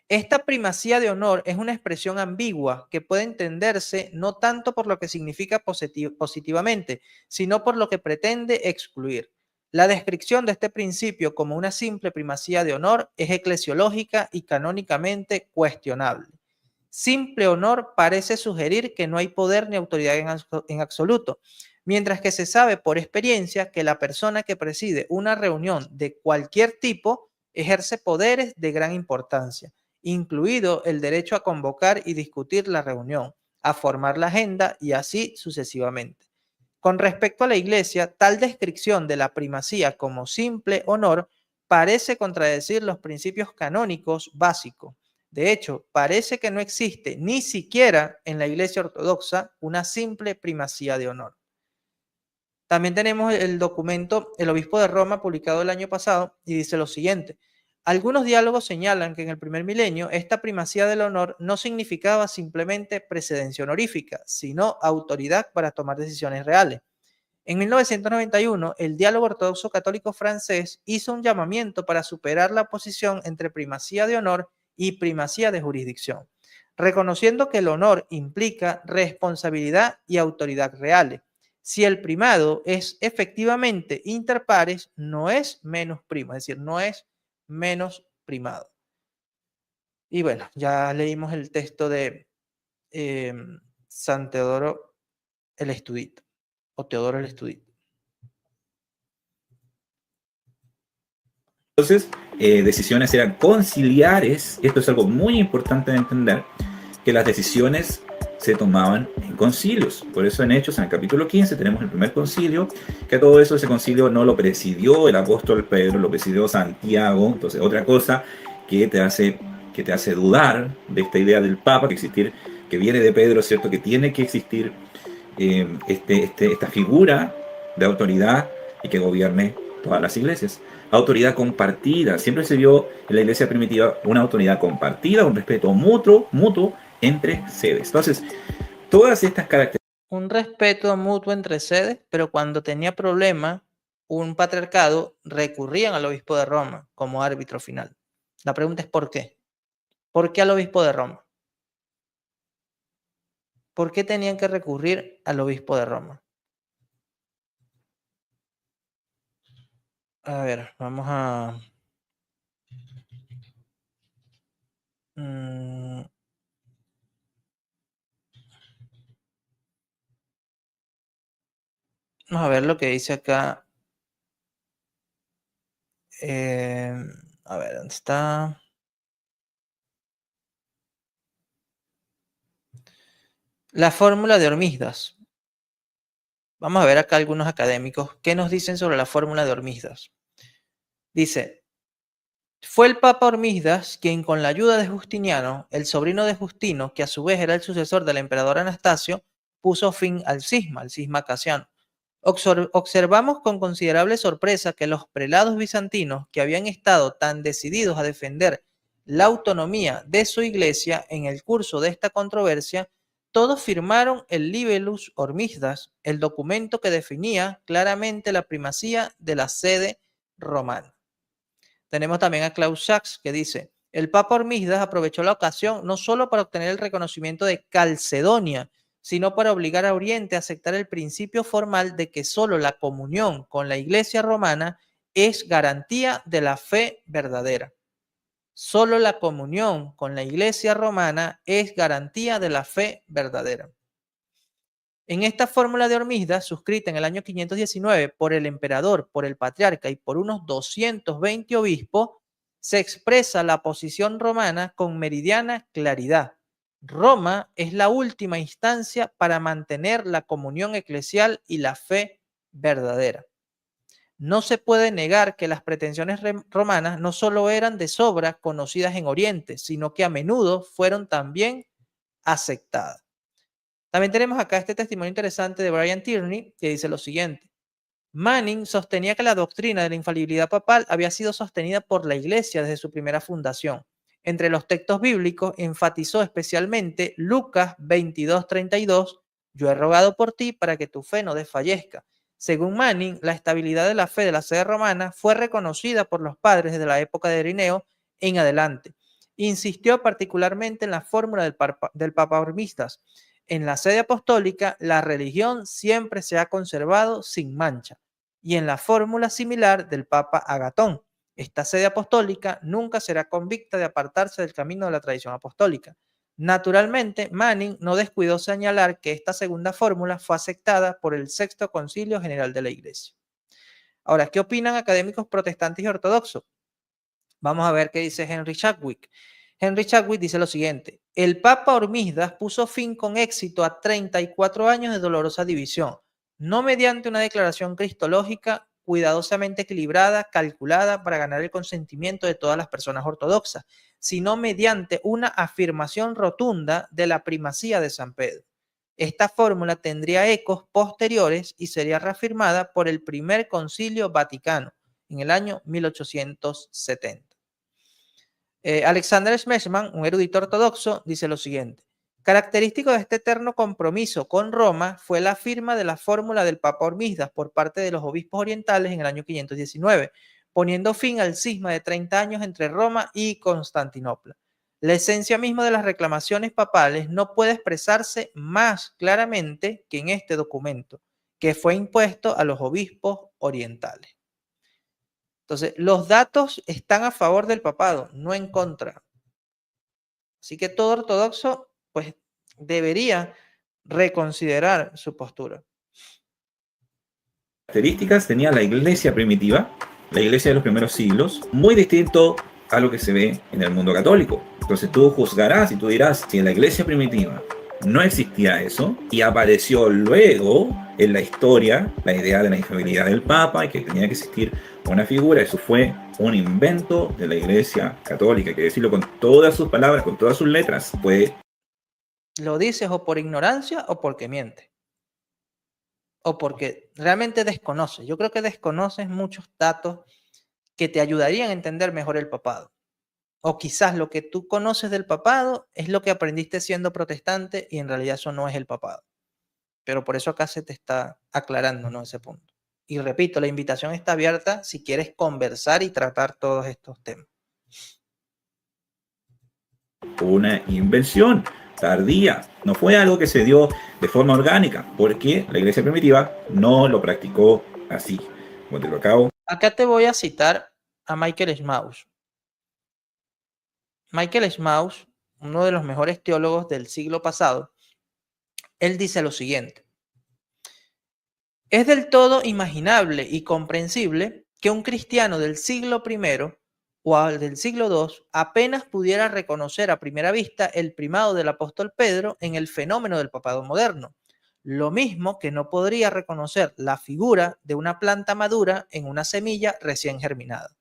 Esta primacía de honor es una expresión ambigua que puede entenderse no tanto por lo que significa positivamente, sino por lo que pretende excluir. La descripción de este principio como una simple primacía de honor es eclesiológica y canónicamente cuestionable. Simple honor parece sugerir que no hay poder ni autoridad en absoluto, mientras que se sabe por experiencia que la persona que preside una reunión de cualquier tipo ejerce poderes de gran importancia, incluido el derecho a convocar y discutir la reunión, a formar la agenda y así sucesivamente. Con respecto a la Iglesia, tal descripción de la primacía como simple honor parece contradecir los principios canónicos básicos. De hecho, parece que no existe ni siquiera en la Iglesia Ortodoxa una simple primacía de honor. También tenemos el documento El Obispo de Roma, publicado el año pasado, y dice lo siguiente. Algunos diálogos señalan que en el primer milenio esta primacía del honor no significaba simplemente precedencia honorífica, sino autoridad para tomar decisiones reales. En 1991, el Diálogo Ortodoxo Católico francés hizo un llamamiento para superar la oposición entre primacía de honor y primacía de jurisdicción, reconociendo que el honor implica responsabilidad y autoridad reales. Si el primado es efectivamente inter pares, no es menos primo, es decir, no es menos primado. Y bueno, ya leímos el texto de San Teodoro el Estudito, o Teodoro el Estudito. Entonces, decisiones eran conciliares. Esto es algo muy importante de entender, que las decisiones se tomaban en concilios. Por eso en Hechos, en el capítulo 15, tenemos el primer concilio, que todo eso, ese concilio no lo presidió el apóstol Pedro, lo presidió Santiago. Entonces, otra cosa que te hace dudar de esta idea del Papa, que viene de Pedro, ¿cierto? Que tiene que existir esta figura de autoridad y que gobierne todas las iglesias. Autoridad compartida. Siempre se vio en la iglesia primitiva una autoridad compartida, un respeto mutuo entre sedes. Entonces, todas estas características. Un respeto mutuo entre sedes, pero cuando tenía problemas, un patriarcado recurrían al obispo de Roma como árbitro final. La pregunta es ¿por qué? ¿Por qué al obispo de Roma? ¿Por qué tenían que recurrir al obispo de Roma? A ver, vamos a Vamos a ver lo que dice acá. A ver, ¿dónde está? La fórmula de Hormisdas. Vamos a ver acá algunos académicos. ¿Qué nos dicen sobre la fórmula de Hormisdas? Dice, fue el Papa Hormisdas quien con la ayuda de Justiniano, el sobrino de Justino, que a su vez era el sucesor del emperador Anastasio, puso fin al cisma casiano. Observamos con considerable sorpresa que los prelados bizantinos, que habían estado tan decididos a defender la autonomía de su iglesia en el curso de esta controversia, todos firmaron el Libellus Hormisdas, el documento que definía claramente la primacía de la sede romana. Tenemos también a Klaus Sachs que dice, el Papa Hormisdas aprovechó la ocasión no solo para obtener el reconocimiento de Calcedonia, sino para obligar a Oriente a aceptar el principio formal de que solo la comunión con la Iglesia romana es garantía de la fe verdadera. Solo la comunión con la Iglesia romana es garantía de la fe verdadera. En esta fórmula de Hormisdas, suscrita en el año 519 por el emperador, por el patriarca y por unos 220 obispos, se expresa la posición romana con meridiana claridad. Roma es la última instancia para mantener la comunión eclesial y la fe verdadera. No se puede negar que las pretensiones romanas no solo eran de sobra conocidas en Oriente, sino que a menudo fueron también aceptadas. También tenemos acá este testimonio interesante de Brian Tierney, que dice lo siguiente. Manning sostenía que la doctrina de la infalibilidad papal había sido sostenida por la Iglesia desde su primera fundación. Entre los textos bíblicos enfatizó especialmente Lucas 22:32, yo he rogado por ti para que tu fe no desfallezca. Según Manning, la estabilidad de la fe de la sede romana fue reconocida por los padres desde la época de Ireneo en adelante. Insistió particularmente en la fórmula del Papa Hormisdas. En la sede apostólica, la religión siempre se ha conservado sin mancha. Y en la fórmula similar del Papa Agatón, esta sede apostólica nunca será convicta de apartarse del camino de la tradición apostólica. Naturalmente, Manning no descuidó señalar que esta segunda fórmula fue aceptada por el Sexto Concilio General de la Iglesia. Ahora, ¿qué opinan académicos protestantes y ortodoxos? Vamos a ver qué dice Henry Chadwick. Henry Chadwick dice lo siguiente, el Papa Hormisdas puso fin con éxito a 34 años de dolorosa división, no mediante una declaración cristológica cuidadosamente equilibrada, calculada para ganar el consentimiento de todas las personas ortodoxas, sino mediante una afirmación rotunda de la primacía de San Pedro. Esta fórmula tendría ecos posteriores y sería reafirmada por el primer concilio vaticano en el año 1870. Alexander Schmemann, un erudito ortodoxo, dice lo siguiente. Característico de este eterno compromiso con Roma fue la firma de la fórmula del Papa Hormisdas por parte de los obispos orientales en el año 519, poniendo fin al cisma de 30 años entre Roma y Constantinopla. La esencia misma de las reclamaciones papales no puede expresarse más claramente que en este documento, que fue impuesto a los obispos orientales. Entonces, los datos están a favor del papado, no en contra. Así que todo ortodoxo, pues, debería reconsiderar su postura. Características tenía la iglesia primitiva, la iglesia de los primeros siglos, muy distinto a lo que se ve en el mundo católico. Entonces tú juzgarás y tú dirás, si en la iglesia primitiva no existía eso, y apareció luego en la historia la idea de la infalibilidad del Papa y que tenía que existir una figura, eso fue un invento de la iglesia católica, hay que decirlo con todas sus palabras, con todas sus letras, pues. Lo dices o por ignorancia o porque miente. O porque realmente desconoces. Yo creo que desconoces muchos datos que te ayudarían a entender mejor el papado. O quizás lo que tú conoces del papado es lo que aprendiste siendo protestante y en realidad eso no es el papado. Pero por eso acá se te está aclarando, ¿no? Ese punto. Y repito, la invitación está abierta si quieres conversar y tratar todos estos temas. Una invención tardía, no fue algo que se dio de forma orgánica, porque la iglesia primitiva no lo practicó así. Como te lo acabo. Acá te voy a citar a Michael Schmaus. Michael Schmaus, uno de los mejores teólogos del siglo pasado, él dice lo siguiente: es del todo imaginable y comprensible que un cristiano del siglo I o del siglo II apenas pudiera reconocer a primera vista el primado del apóstol Pedro en el fenómeno del papado moderno, lo mismo que no podría reconocer la figura de una planta madura en una semilla recién germinada.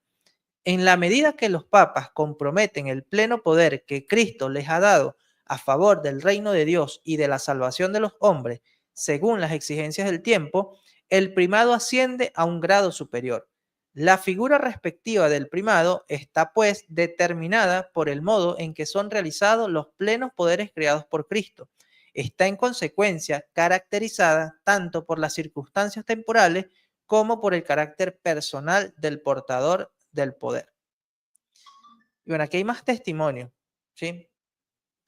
En la medida que los papas comprometen el pleno poder que Cristo les ha dado a favor del reino de Dios y de la salvación de los hombres, según las exigencias del tiempo, el primado asciende a un grado superior. La figura respectiva del primado está, pues, determinada por el modo en que son realizados los plenos poderes creados por Cristo. Está, en consecuencia, caracterizada tanto por las circunstancias temporales como por el carácter personal del portador del poder. Y bueno, aquí hay más testimonios, ¿sí?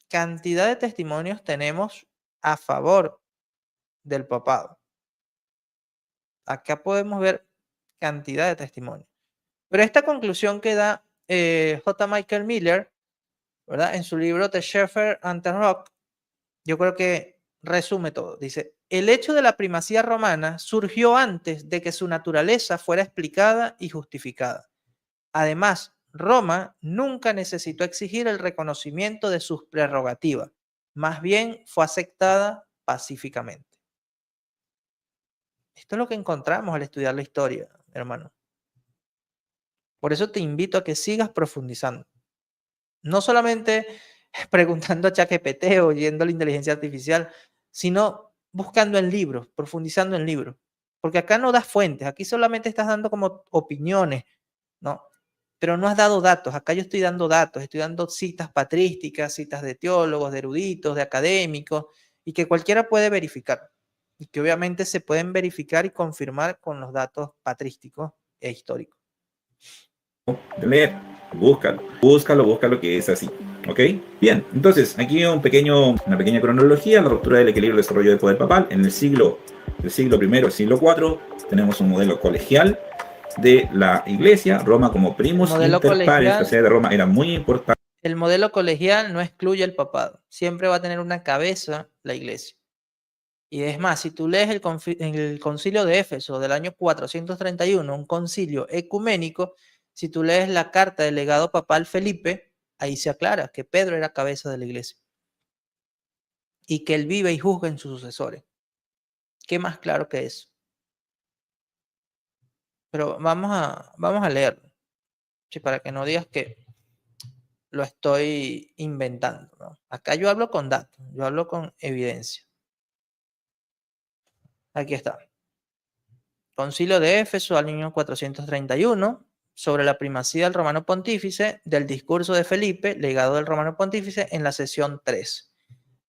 Cantidad de testimonios tenemos a favor del papado. Acá podemos ver cantidad de testimonios. Pero esta conclusión que da J. Michael Miller, ¿verdad? En su libro The Shepherd and the Rock, yo creo que resume todo. Dice, el hecho de la primacía romana surgió antes de que su naturaleza fuera explicada y justificada. Además, Roma nunca necesitó exigir el reconocimiento de sus prerrogativas, más bien fue aceptada pacíficamente. Esto es lo que encontramos al estudiar la historia, hermano. Por eso te invito a que sigas profundizando. No solamente preguntando a ChatGPT o yendo a la inteligencia artificial, sino buscando en libros, profundizando en libros. Porque acá no das fuentes, aquí solamente estás dando como opiniones, ¿no? Pero no has dado datos. Acá yo estoy dando datos, estoy dando citas patrísticas, citas de teólogos, de eruditos, de académicos, y que cualquiera puede verificar. Y que obviamente se pueden verificar y confirmar con los datos patrísticos e históricos. De leer, búscalo, que es así. ¿Ok? Bien, entonces aquí una pequeña cronología: la ruptura del equilibrio y el desarrollo del poder papal en el siglo I, siglo IV. Tenemos un modelo colegial de la Iglesia, Roma como primus inter pares. La sede de Roma era muy importante. El modelo colegial no excluye el papado, siempre va a tener una cabeza la Iglesia. Y es más, si tú lees el concilio de Éfeso del año 431, un concilio ecuménico, si tú lees la carta del legado papal Felipe, ahí se aclara que Pedro era cabeza de la Iglesia y que él vive y juzga en sus sucesores. ¿Qué más claro que eso? Pero vamos a leerlo, ¿sí? Para que no digas que lo estoy inventando, ¿no? Acá yo hablo con datos, yo hablo con evidencia. Aquí está. Concilio de Éfeso al año 431, sobre la primacía del romano pontífice, del discurso de Felipe, legado del romano pontífice, en la sesión 3.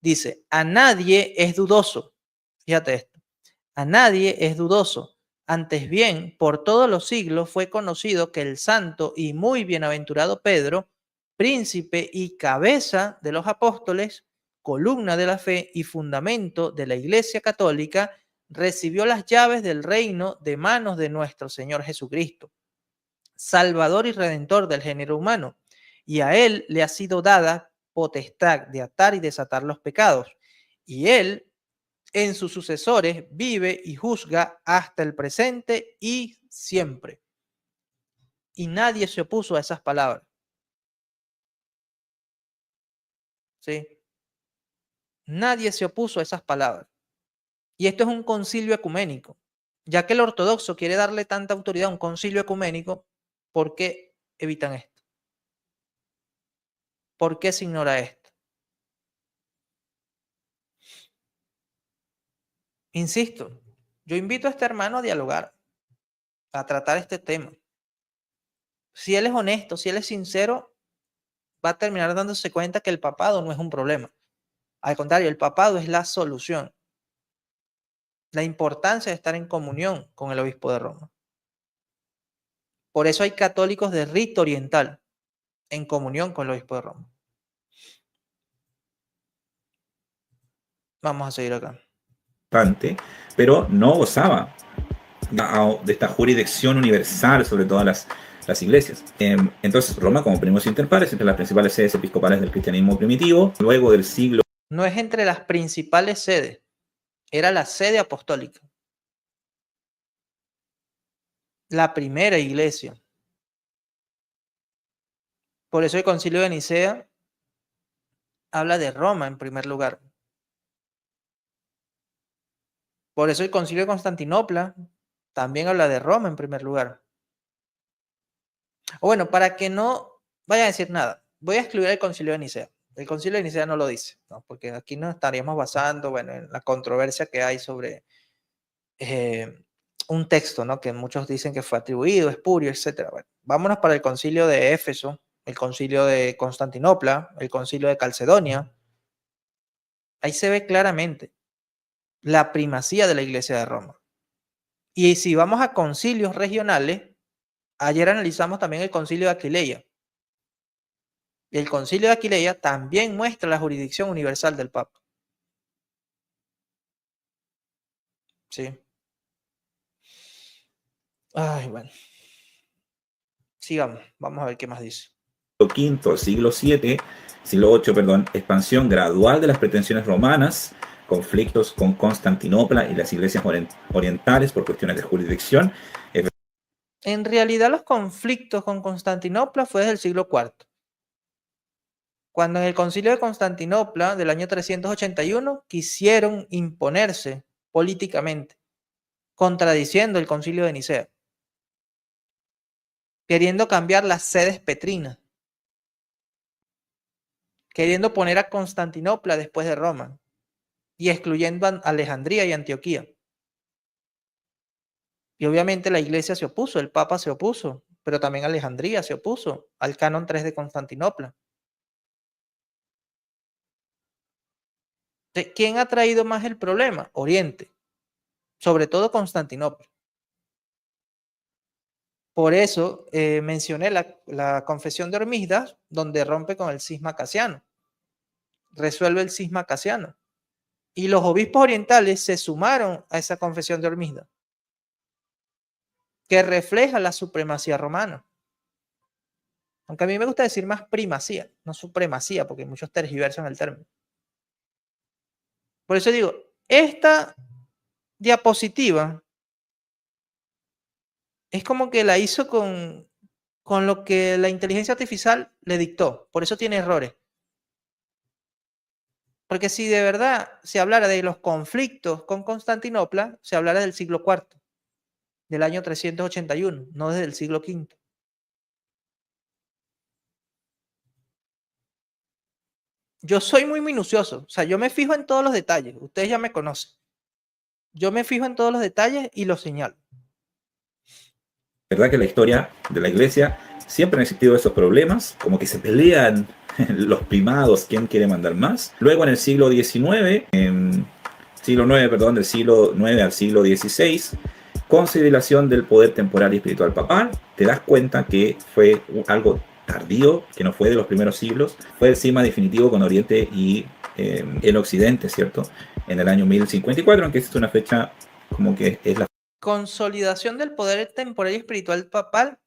Dice, a nadie es dudoso, fíjate esto, a nadie es dudoso, antes bien, por todos los siglos fue conocido que el santo y muy bienaventurado Pedro, príncipe y cabeza de los apóstoles, columna de la fe y fundamento de la Iglesia católica, recibió las llaves del reino de manos de nuestro Señor Jesucristo, Salvador y Redentor del género humano, y a él le ha sido dada potestad de atar y desatar los pecados, y él en sus sucesores vive y juzga hasta el presente y siempre. Y nadie se opuso a esas palabras. ¿Sí? Nadie se opuso a esas palabras. Y esto es un concilio ecuménico. Ya que el ortodoxo quiere darle tanta autoridad a un concilio ecuménico, ¿por qué evitan esto? ¿Por qué se ignora esto? Insisto, yo invito a este hermano a dialogar, a tratar este tema. Si él es honesto, si él es sincero, va a terminar dándose cuenta que el papado no es un problema. Al contrario, el papado es la solución. La importancia de estar en comunión con el obispo de Roma. Por eso hay católicos de rito oriental en comunión con el obispo de Roma. Vamos a seguir acá. Pero no gozaba de esta jurisdicción universal sobre todas las iglesias. Entonces, Roma, como primus inter pares, entre las principales sedes episcopales del cristianismo primitivo, luego del siglo... No es entre las principales sedes, era la sede apostólica. La primera iglesia. Por eso el Concilio de Nicea habla de Roma en primer lugar. Por eso el Concilio de Constantinopla también habla de Roma en primer lugar. O bueno, para que no vaya a decir nada, voy a excluir el Concilio de Nicea. El Concilio de Nicea no lo dice, ¿no? Porque aquí nos estaríamos basando, bueno, en la controversia que hay sobre un texto, ¿no? Que muchos dicen que fue atribuido, espurio, etc. Bueno, vámonos para el Concilio de Éfeso, el Concilio de Constantinopla, el Concilio de Calcedonia. Ahí se ve claramente la primacía de la Iglesia de Roma. Y si vamos a concilios regionales, ayer analizamos también el Concilio de Aquileia. Y el Concilio de Aquileia también muestra la jurisdicción universal del Papa. Sí. Ay, bueno. Sigamos, vamos a ver qué más dice. V, siglo VII, siglo VIII, perdón, expansión gradual de las pretensiones romanas, conflictos con Constantinopla y las iglesias orientales por cuestiones de jurisdicción. En realidad los conflictos con Constantinopla fue desde el siglo IV. Cuando en el Concilio de Constantinopla del año 381 quisieron imponerse políticamente, contradiciendo el Concilio de Nicea, queriendo cambiar las sedes petrinas, queriendo poner a Constantinopla después de Roma y excluyendo a Alejandría y Antioquía. Y obviamente la iglesia se opuso, el Papa se opuso, pero también Alejandría se opuso al Canon 3 de Constantinopla. ¿Quién ha traído más el problema? Oriente, sobre todo Constantinopla. Por eso mencioné la confesión de Hormisdas, donde rompe con el cisma casiano, resuelve el cisma casiano. Y los obispos orientales se sumaron a esa confesión de Hormisdas, que refleja la supremacía romana. Aunque a mí me gusta decir más primacía, no supremacía, porque muchos tergiversan el término. Por eso digo, esta diapositiva es como que la hizo con lo que la inteligencia artificial le dictó. Por eso tiene errores. Porque si de verdad se hablara de los conflictos con Constantinopla, se hablara del siglo IV, del año 381, no desde el siglo V. Yo soy muy minucioso, o sea, yo me fijo en todos los detalles. Ustedes ya me conocen. Yo me fijo en todos los detalles y los señalo. ¿Verdad que en la historia de la iglesia siempre han existido esos problemas? Como que se pelean los primados, quién quiere mandar más. Luego en el siglo XIX, del siglo IX al siglo XVI, consideración del poder temporal y espiritual papal, te das cuenta que fue algo tardío, que no fue de los primeros siglos, fue el cisma definitivo con Oriente y el Occidente, ¿cierto? En el año 1054, aunque es una fecha como que es la consolidación del poder temporal y espiritual papal,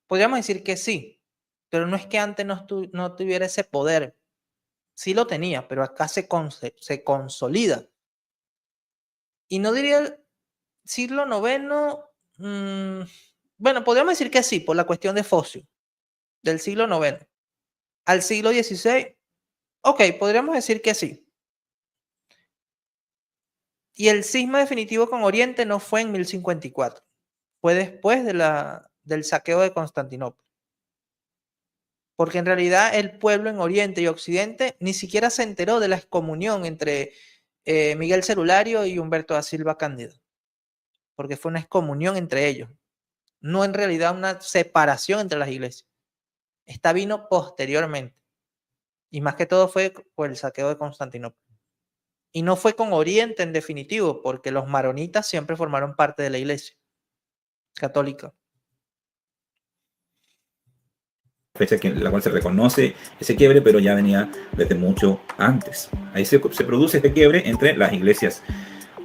podríamos decir que sí, pero no es que antes no tuviera ese poder. Sí lo tenía, pero acá se consolida. Y no diría siglo IX, bueno, podríamos decir que sí, por la cuestión de Focio, del siglo IX. Al siglo XVI, ok, podríamos decir que sí. Y el cisma definitivo con Oriente no fue en 1054, fue después del saqueo de Constantinopla. Porque en realidad el pueblo en Oriente y Occidente ni siquiera se enteró de la excomunión entre Miguel Cerulario y Humberto da Silva Cándido. Porque fue una excomunión entre ellos. No en realidad una separación entre las iglesias. Esta vino posteriormente. Y más que todo fue por el saqueo de Constantinopla. Y no fue con Oriente en definitivo, porque los maronitas siempre formaron parte de la iglesia católica. Fecha en la cual se reconoce ese quiebre, pero ya venía desde mucho antes. Ahí se produce este quiebre entre las iglesias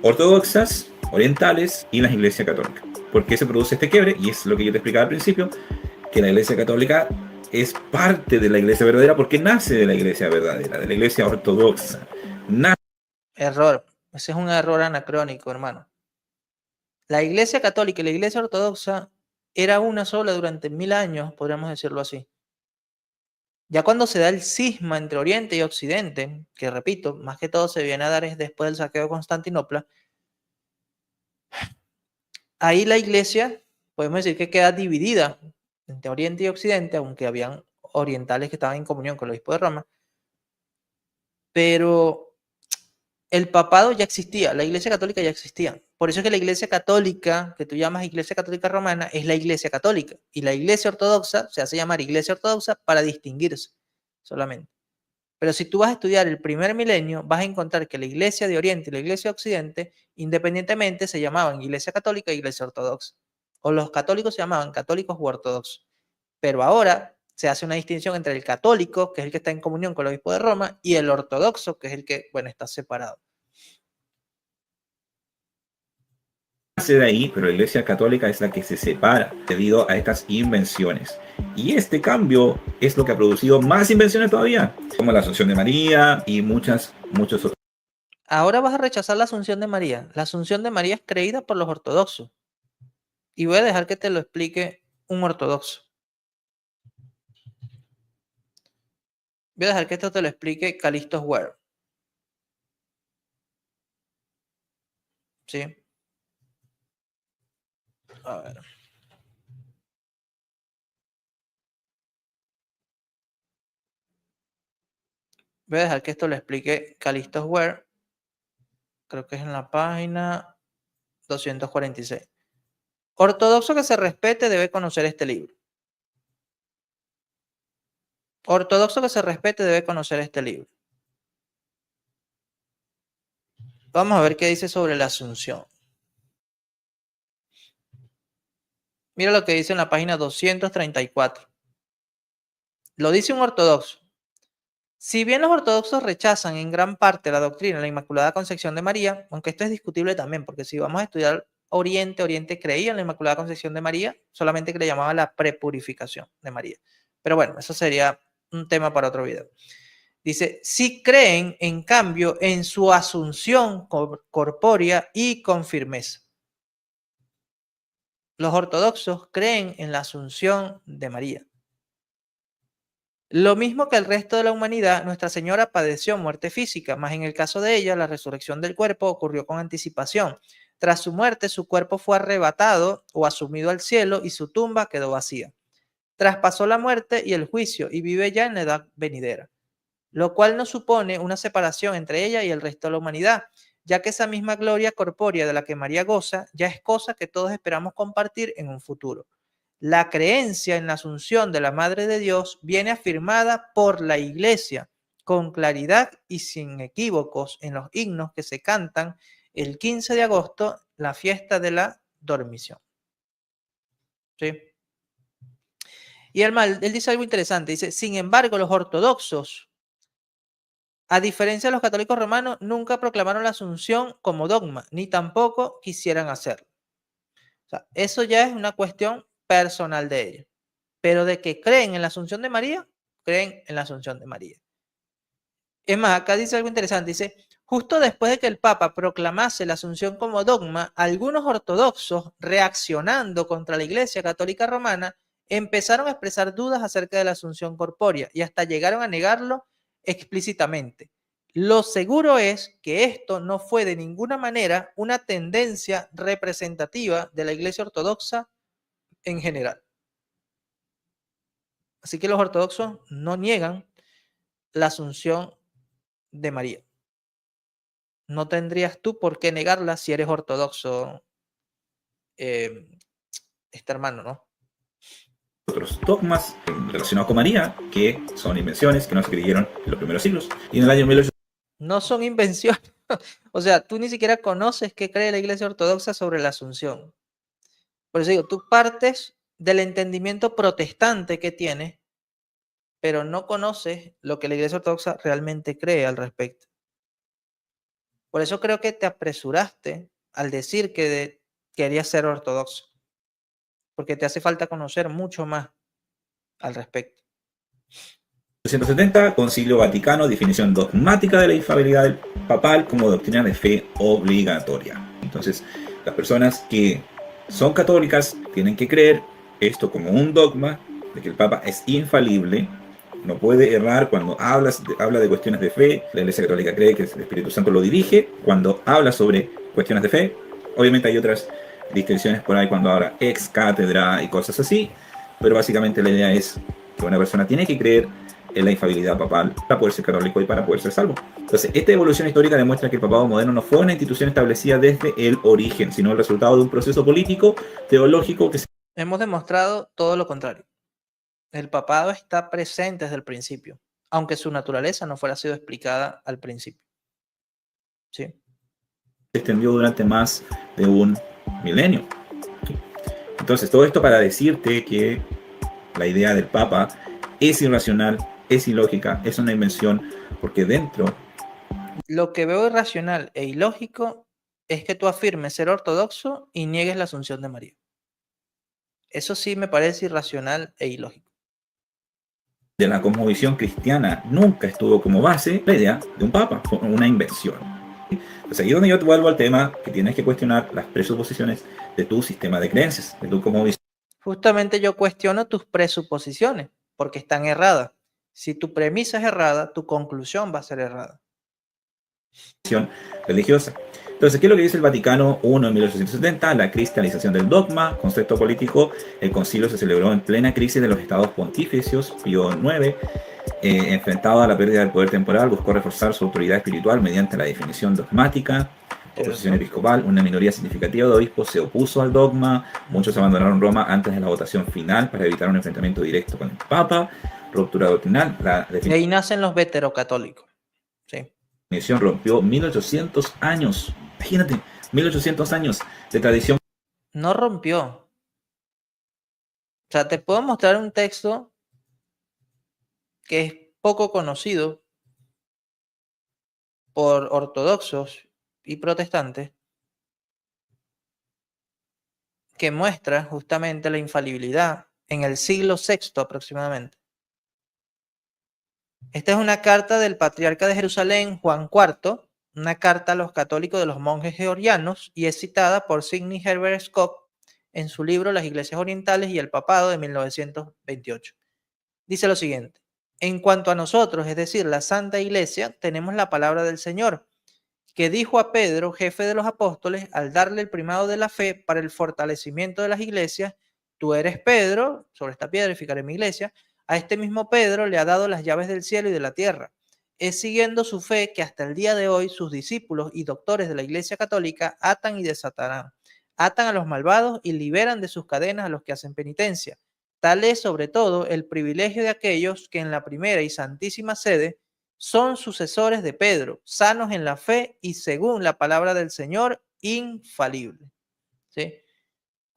ortodoxas, orientales y las iglesias católicas. ¿Por qué se produce este quiebre? Y es lo que yo te explicaba al principio. que la Iglesia Católica es parte de la Iglesia verdadera porque nace de la Iglesia verdadera, de la Iglesia ortodoxa. Error. Ese es un error anacrónico, hermano. La Iglesia Católica y la Iglesia Ortodoxa era una sola durante 1000 años, podríamos decirlo así. Ya cuando se da el cisma entre Oriente y Occidente, que repito, más que todo se viene a dar es después del saqueo de Constantinopla, ahí la Iglesia, podemos decir que queda dividida entre Oriente y Occidente, aunque habían orientales que estaban en comunión con el obispo de Roma, pero el papado ya existía, la Iglesia Católica ya existía. Por eso es que la Iglesia Católica, que tú llamas Iglesia Católica Romana, es la Iglesia Católica. Y la Iglesia Ortodoxa se hace llamar Iglesia Ortodoxa para distinguirse solamente. Pero si tú vas a estudiar el primer milenio, vas a encontrar que la Iglesia de Oriente y la Iglesia de Occidente, independientemente, se llamaban Iglesia Católica e Iglesia Ortodoxa. O los católicos se llamaban católicos u ortodoxos. Pero ahora se hace una distinción entre el católico, que es el que está en comunión con el obispo de Roma, y el ortodoxo, que es el que, bueno, está separado. Nace de ahí, pero la Iglesia Católica es la que se separa debido a estas invenciones. Y este cambio es lo que ha producido más invenciones todavía, como la Asunción de María y muchos otros. Ahora vas a rechazar la Asunción de María. La Asunción de María es creída por los ortodoxos. Y voy a dejar que te lo explique un ortodoxo. Voy a dejar que esto te lo explique Calixtus Ware. ¿Sí? A ver. Voy a dejar que esto lo explique Calixtus Ware. Creo que es en la página 246. Ortodoxo que se respete debe conocer este libro. Ortodoxo que se respete debe conocer este libro. Vamos a ver qué dice sobre la Asunción. Mira lo que dice en la página 234. Lo dice un ortodoxo. Si bien los ortodoxos rechazan en gran parte la doctrina de la Inmaculada Concepción de María, aunque esto es discutible también, porque si vamos a estudiar Oriente creía en la Inmaculada Concepción de María, solamente que le llamaba la prepurificación de María. Pero bueno, eso sería un tema para otro video. Dice, si creen, en cambio, en su asunción corpórea y con firmeza. Los ortodoxos creen en la asunción de María. Lo mismo que el resto de la humanidad, Nuestra Señora padeció muerte física, mas en el caso de ella, la resurrección del cuerpo ocurrió con anticipación. Tras su muerte, su cuerpo fue arrebatado o asumido al cielo y su tumba quedó vacía. Traspasó la muerte y el juicio y vive ya en la edad venidera, lo cual no supone una separación entre ella y el resto de la humanidad, ya que esa misma gloria corpórea de la que María goza ya es cosa que todos esperamos compartir en un futuro. La creencia en la asunción de la Madre de Dios viene afirmada por la Iglesia con claridad y sin equívocos en los himnos que se cantan el 15 de agosto, la fiesta de la dormición. ¿Sí? Y él dice algo interesante, dice, sin embargo, los ortodoxos, a diferencia de los católicos romanos, nunca proclamaron la asunción como dogma, ni tampoco quisieran hacerlo. O sea, eso ya es una cuestión personal de ellos. Pero de que creen en la asunción de María, creen en la asunción de María. Es más, acá dice algo interesante, dice, justo después de que el Papa proclamase la asunción como dogma, algunos ortodoxos, reaccionando contra la Iglesia Católica Romana, empezaron a expresar dudas acerca de la asunción corpórea y hasta llegaron a negarlo explícitamente. Lo seguro es que esto no fue de ninguna manera una tendencia representativa de la Iglesia Ortodoxa en general. Así que los ortodoxos no niegan la asunción de María. No tendrías tú por qué negarla si eres ortodoxo, este hermano, ¿no? Otros dogmas relacionados con María, que son invenciones que no se creyeron en los primeros siglos. Y en el año 1800. No son invenciones. O sea, tú ni siquiera conoces qué cree la Iglesia Ortodoxa sobre la Asunción. Por eso digo, tú partes del entendimiento protestante que tienes, pero no conoces lo que la Iglesia Ortodoxa realmente cree al respecto. Por eso creo que te apresuraste al decir que querías ser ortodoxo, porque te hace falta conocer mucho más al respecto. 1870, Concilio Vaticano, definición dogmática de la infalibilidad del papal como doctrina de fe obligatoria. Entonces, las personas que son católicas tienen que creer esto como un dogma de que el Papa es infalible, no puede errar cuando habla de cuestiones de fe. La Iglesia Católica cree que el Espíritu Santo lo dirige cuando habla sobre cuestiones de fe. Obviamente hay otras distinciones por ahí cuando habla ex cátedra y cosas así, pero básicamente la idea es que una persona tiene que creer en la infalibilidad papal para poder ser católico y para poder ser salvo. Entonces, esta evolución histórica demuestra que el papado moderno no fue una institución establecida desde el origen, sino el resultado de un proceso político, teológico que se... Hemos demostrado todo lo contrario. El papado está presente desde el principio, aunque su naturaleza no fuera sido explicada al principio. ¿Sí? extendió durante más de un milenio. Entonces, todo esto para decirte que la idea del Papa es irracional, es ilógica, es una invención, porque dentro... Lo que veo irracional e ilógico es que tú afirmes ser ortodoxo y niegues la Asunción de María. Eso sí me parece irracional e ilógico. De la cosmovisión cristiana nunca estuvo como base la idea de un Papa, fue una invención. Entonces ahí es donde yo te vuelvo al tema que tienes que cuestionar las presuposiciones de tu sistema de creencias, de tu cosmovisión. Justamente yo cuestiono tus presuposiciones, porque están erradas. Si tu premisa es errada, tu conclusión va a ser errada. Religiosa. Entonces, ¿qué es lo que dice el Vaticano I en 1870? La cristalización del dogma, concepto político. El concilio se celebró en plena crisis de los estados pontificios. Pío IX, enfrentado a la pérdida del poder temporal, buscó reforzar su autoridad espiritual mediante la definición dogmática. Oposición episcopal, una minoría significativa de obispos se opuso al dogma. Muchos abandonaron Roma antes de la votación final para evitar un enfrentamiento directo con el Papa. Ruptura doctrinal. De ahí nacen los veterocatólicos. Sí. Definición rompió 1800 años. Imagínate, 1800 años de tradición. No rompió. O sea, te puedo mostrar un texto que es poco conocido por ortodoxos y protestantes, que muestra justamente la infalibilidad en el siglo VI aproximadamente. Esta es una carta del patriarca de Jerusalén, Juan IV, una carta a los católicos de los monjes georgianos, y es citada por Sidney Herbert Scott en su libro Las Iglesias Orientales y el Papado de 1928. Dice lo siguiente: en cuanto a nosotros, es decir, la Santa Iglesia, tenemos la palabra del Señor, que dijo a Pedro, jefe de los apóstoles, al darle el primado de la fe para el fortalecimiento de las iglesias: tú eres Pedro, sobre esta piedra edificaré mi iglesia. A este mismo Pedro le ha dado las llaves del cielo y de la tierra. Es siguiendo su fe que hasta el día de hoy sus discípulos y doctores de la Iglesia Católica atan y desatarán, atan a los malvados y liberan de sus cadenas a los que hacen penitencia. Tal es sobre todo el privilegio de aquellos que en la primera y santísima sede son sucesores de Pedro, sanos en la fe y según la palabra del Señor, infalible. ¿Sí?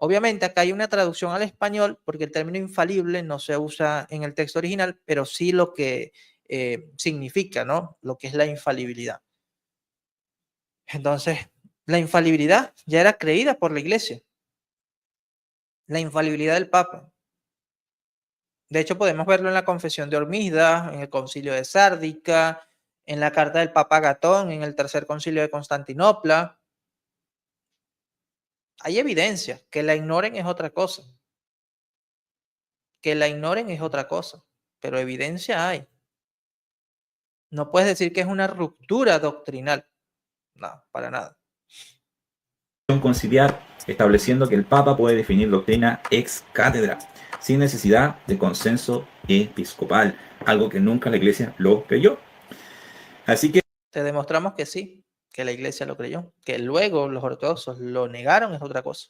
Obviamente acá hay una traducción al español porque el término infalible no se usa en el texto original, pero sí lo que significa, ¿no? Lo que es la infalibilidad. Entonces, la infalibilidad ya era creída por la Iglesia. La infalibilidad del Papa. De hecho, podemos verlo en la Confesión de Hormisda, en el Concilio de Sárdica, en la carta del Papa Gatón, en el Tercer Concilio de Constantinopla. Hay evidencia. Que la ignoren es otra cosa. Que la ignoren es otra cosa. Pero evidencia hay. No puedes decir que es una ruptura doctrinal. No, para nada. Conciliar, estableciendo que el Papa puede definir doctrina ex cátedra, sin necesidad de consenso episcopal, algo que nunca la Iglesia lo creyó. Así que te demostramos que sí, que la Iglesia lo creyó. Que luego los ortodoxos lo negaron es otra cosa.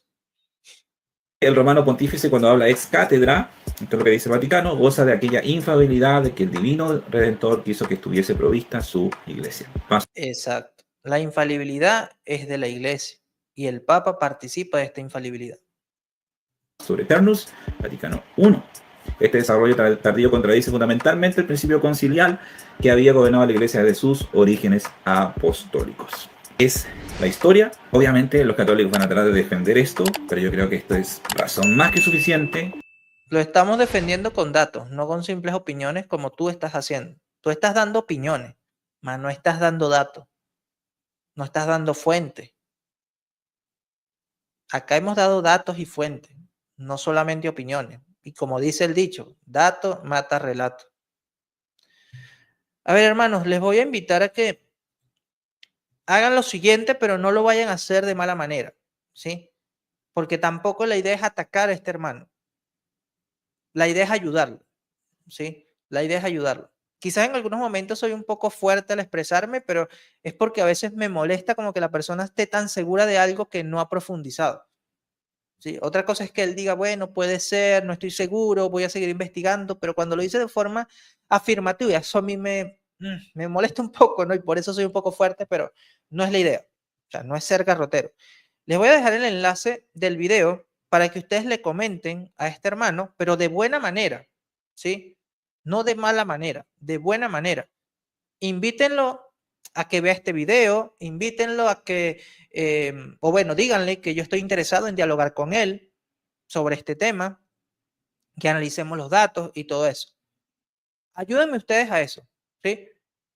El romano pontífice, cuando habla ex cátedra, esto es lo que dice el Vaticano, goza de aquella infalibilidad de que el divino Redentor quiso que estuviese provista su Iglesia. Exacto. La infalibilidad es de la Iglesia y el Papa participa de esta infalibilidad. Sobre Eternus, Vaticano I. Este desarrollo tardío contradice fundamentalmente el principio conciliar que había gobernado a la Iglesia desde sus orígenes apostólicos. Es la historia. Obviamente los católicos van a tratar de defender esto, pero yo creo que esto es razón más que suficiente. Lo estamos defendiendo con datos, no con simples opiniones como tú estás haciendo. Tú estás dando opiniones, mas no estás dando datos, no estás dando fuentes. Acá hemos dado datos y fuentes, no solamente opiniones. Y como dice el dicho, dato mata relato. A ver, hermanos, les voy a invitar a que hagan lo siguiente, pero no lo vayan a hacer de mala manera, ¿sí? Porque tampoco la idea es atacar a este hermano. La idea es ayudarlo, ¿sí? La idea es ayudarlo. Quizás en algunos momentos soy un poco fuerte al expresarme, pero es porque a veces me molesta como que la persona esté tan segura de algo que no ha profundizado. ¿Sí? Otra cosa es que él diga, bueno, puede ser, no estoy seguro, voy a seguir investigando, pero cuando lo dice de forma afirmativa, eso a mí me molesta un poco, ¿no? Y por eso soy un poco fuerte, pero no es la idea. O sea, no es ser garrotero. Les voy a dejar el enlace del video para que ustedes le comenten a este hermano, pero de buena manera, ¿sí? No de mala manera, de buena manera. Invítenlo a que vea este video, invítenlo a que, o bueno, díganle que yo estoy interesado en dialogar con él sobre este tema, que analicemos los datos y todo eso. Ayúdenme ustedes a eso, ¿sí?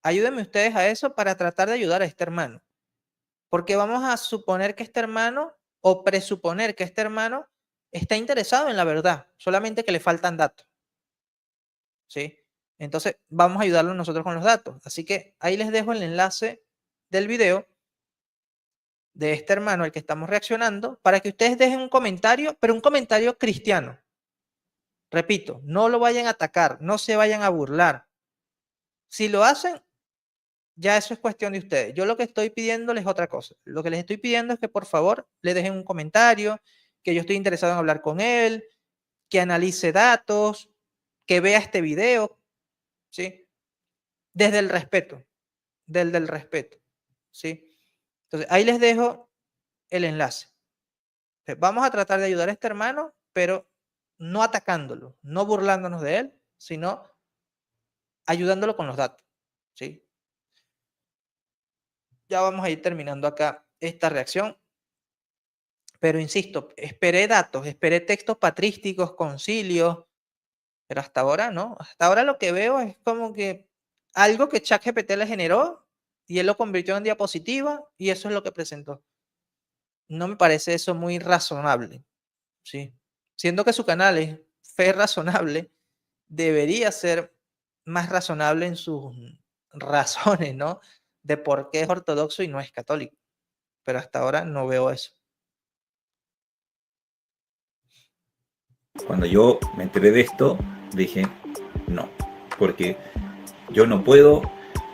Ayúdenme ustedes a eso para tratar de ayudar a este hermano. Porque vamos a suponer que este hermano, o presuponer que este hermano está interesado en la verdad, solamente que le faltan datos, ¿sí? Entonces, vamos a ayudarlo nosotros con los datos. Así que ahí les dejo el enlace del video de este hermano al que estamos reaccionando para que ustedes dejen un comentario, pero un comentario cristiano. Repito, no lo vayan a atacar, no se vayan a burlar. Si lo hacen, ya eso es cuestión de ustedes. Yo lo que estoy pidiéndoles es otra cosa. Lo que les estoy pidiendo es que por favor le dejen un comentario, que yo estoy interesado en hablar con él, que analice datos, que vea este video, ¿sí? Desde el respeto, desde el respeto, ¿sí? Entonces, ahí les dejo el enlace. Vamos a tratar de ayudar a este hermano, pero no atacándolo, no burlándonos de él, sino ayudándolo con los datos, ¿sí? Ya vamos a ir terminando acá esta reacción. Pero insisto, esperé datos, esperé textos patrísticos, concilios, pero hasta ahora no. Hasta ahora lo que veo es como que algo que ChatGPT le generó y él lo convirtió en diapositiva y eso es lo que presentó. No me parece eso muy razonable, ¿sí? Siendo que su canal es Fe Razonable, debería ser más razonable en sus razones, ¿no? De por qué es ortodoxo y no es católico. Pero hasta ahora no veo eso. Cuando yo me enteré de esto, dije, no, porque yo no puedo,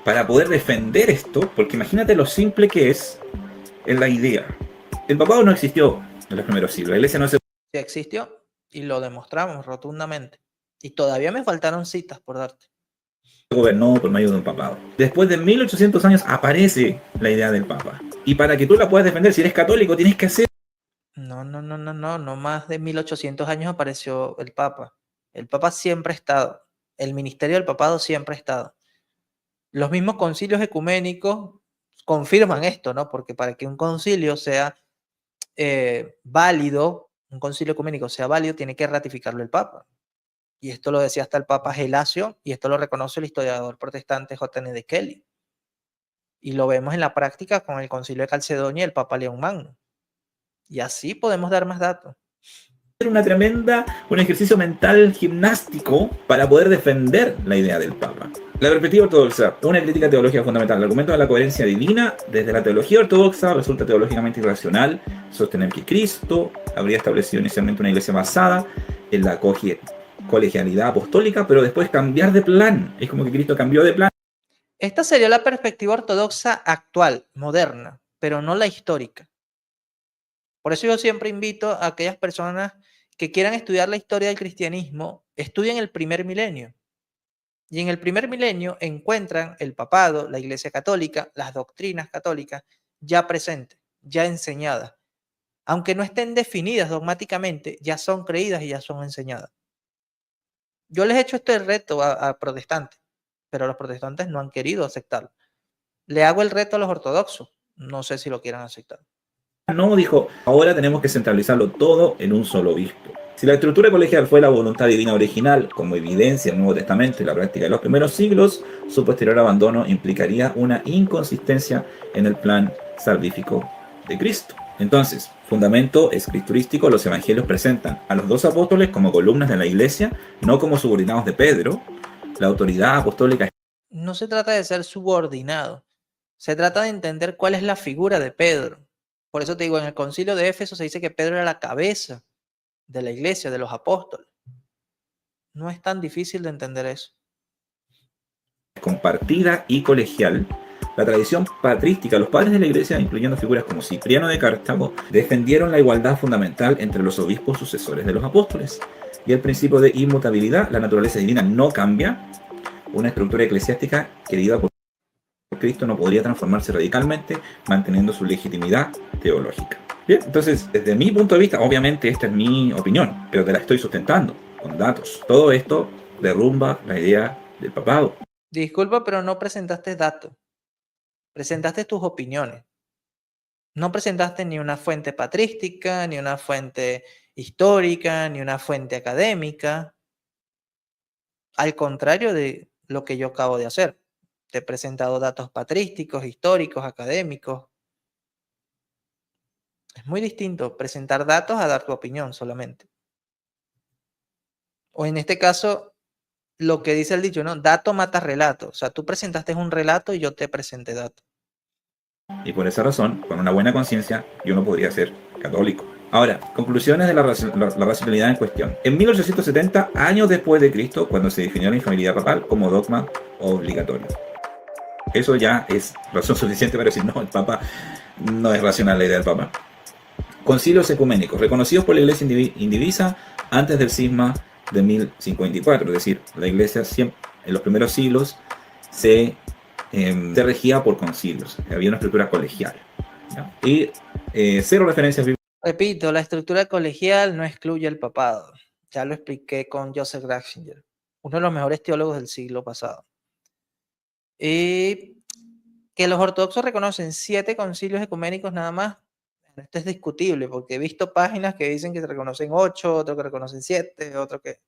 para poder defender esto, porque imagínate lo simple que es en la idea. El papado no existió en los primeros siglos, la iglesia no se Sí existió y lo demostramos rotundamente. Y todavía me faltaron citas por darte. gobernó por medio de un papado. Después de 1800 años aparece la idea del papa. Y para que tú la puedas defender, si eres católico, tienes que hacer... No más de 1800 años apareció el Papa. El Papa siempre ha estado. El ministerio del papado siempre ha estado. Los mismos concilios ecuménicos confirman esto, ¿no? Porque para que un concilio sea válido, un concilio ecuménico sea válido, tiene que ratificarlo el Papa. Y esto lo decía hasta el Papa Gelasio, y esto lo reconoce el historiador protestante J.N. Kelly. Y lo vemos en la práctica con el concilio de Calcedonia y el Papa León Magno. Y así podemos dar más datos. un ejercicio mental gimnástico para poder defender la idea del Papa. La perspectiva ortodoxa, una crítica teológica fundamental. El argumento de la coherencia divina, desde la teología ortodoxa, resulta teológicamente irracional sostener que Cristo habría establecido inicialmente una iglesia basada en la colegialidad apostólica, pero después cambiar de plan. Es como que Cristo cambió de plan. Esta sería la perspectiva ortodoxa actual, moderna, pero no la histórica. Por eso yo siempre invito a aquellas personas que quieran estudiar la historia del cristianismo, estudien el primer milenio. Y en el primer milenio encuentran el papado, la Iglesia Católica, las doctrinas católicas ya presentes, ya enseñadas. Aunque no estén definidas dogmáticamente, ya son creídas y ya son enseñadas. Yo les he hecho este reto a protestantes, pero los protestantes no han querido aceptarlo. Le hago el reto a los ortodoxos. No sé si lo quieran aceptar. No, dijo, ahora tenemos que centralizarlo todo en un solo obispo. Si la estructura colegial fue la voluntad divina original, como evidencia el Nuevo Testamento y la práctica de los primeros siglos, su posterior abandono implicaría una inconsistencia en el plan salvífico de Cristo. Entonces, fundamento escriturístico, los evangelios presentan a los 2 apóstoles como columnas de la iglesia, no como subordinados de Pedro. La autoridad apostólica. No se trata de ser subordinado, se trata de entender cuál es la figura de Pedro. Por eso te digo, en el concilio de Éfeso se dice que Pedro era la cabeza de la iglesia, de los apóstoles. No es tan difícil de entender eso. Compartida y colegial, la tradición patrística, los padres de la iglesia, incluyendo figuras como Cipriano de Cartago, defendieron la igualdad fundamental entre los obispos sucesores de los apóstoles. Y el principio de inmutabilidad, la naturaleza divina no cambia. Una estructura eclesiástica querida por Cristo no podría transformarse radicalmente, manteniendo su legitimidad teológica. Bien, entonces, desde mi punto de vista, obviamente esta es mi opinión, pero te la estoy sustentando con datos. Todo esto derrumba la idea del papado. Disculpa, pero no presentaste datos. Presentaste tus opiniones. No presentaste ni una fuente patrística, ni una fuente histórica, ni una fuente académica. Al contrario de lo que yo acabo de hacer. Te he presentado datos patrísticos, históricos, académicos. Es muy distinto presentar datos a dar tu opinión solamente. O en este caso, lo que dice el dicho, ¿no? Dato mata relato. O sea, tú presentaste un relato y yo te presenté datos. Y por esa razón, con una buena conciencia, yo no podría ser católico. Ahora, conclusiones de la racionalidad en cuestión. En 1870, años después de Cristo, cuando se definió la infalibilidad papal como dogma obligatorio. Eso ya es razón suficiente para decir, no, el Papa no es racional la idea del Papa. Concilios ecuménicos, reconocidos por la Iglesia indivisa antes del cisma de 1054, es decir, la Iglesia siempre, en los primeros siglos se regía por concilios, había una estructura colegial, ¿ya? Y 0 referencias bíblicas. Repito, la estructura colegial no excluye el papado. Ya lo expliqué con Joseph Ratzinger, uno de los mejores teólogos del siglo pasado. Y que los ortodoxos reconocen 7 concilios ecuménicos nada más. Esto es discutible porque he visto páginas que dicen que se reconocen 8, otros que reconocen 7, otros que...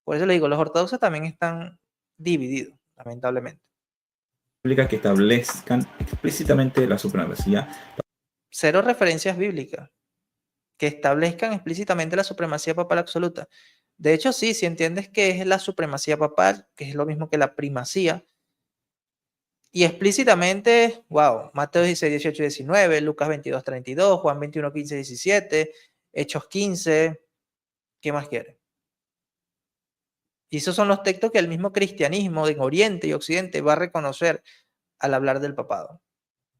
Por eso le digo, los ortodoxos también están divididos, lamentablemente. Que establezcan explícitamente la supremacía. 0 referencias bíblicas que establezcan explícitamente la supremacía papal absoluta. De hecho, sí, si entiendes que es la supremacía papal, que es lo mismo que la primacía, y explícitamente, wow, Mateo 16, 18, 19, Lucas 22, 32, Juan 21, 15, 17, Hechos 15, ¿qué más quiere? Y esos son los textos que el mismo cristianismo en Oriente y Occidente va a reconocer al hablar del papado.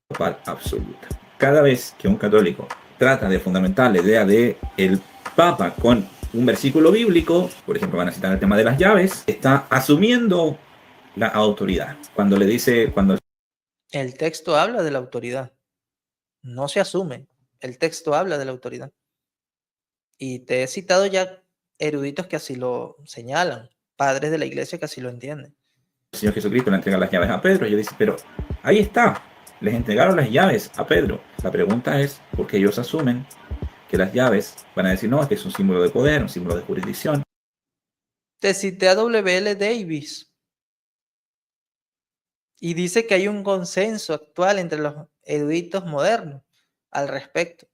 Papal absoluta. Cada vez que un católico trata de fundamentar la idea de el Papa con un versículo bíblico, por ejemplo, van a citar el tema de las llaves, está asumiendo la autoridad. Cuando le dice, cuando el texto habla de la autoridad, no se asume, el texto habla de la autoridad. Y te he citado ya eruditos que así lo señalan, padres de la iglesia que así lo entienden. El Señor Jesucristo le entrega las llaves a Pedro y ellos dicen, pero ahí está, les entregaron las llaves a Pedro. La pregunta es, ¿por qué ellos asumen que las llaves van a decir, no, es que es un símbolo de poder, un símbolo de jurisdicción? Te cité a W.L. Davis y dice que hay un consenso actual entre los eruditos modernos al respecto.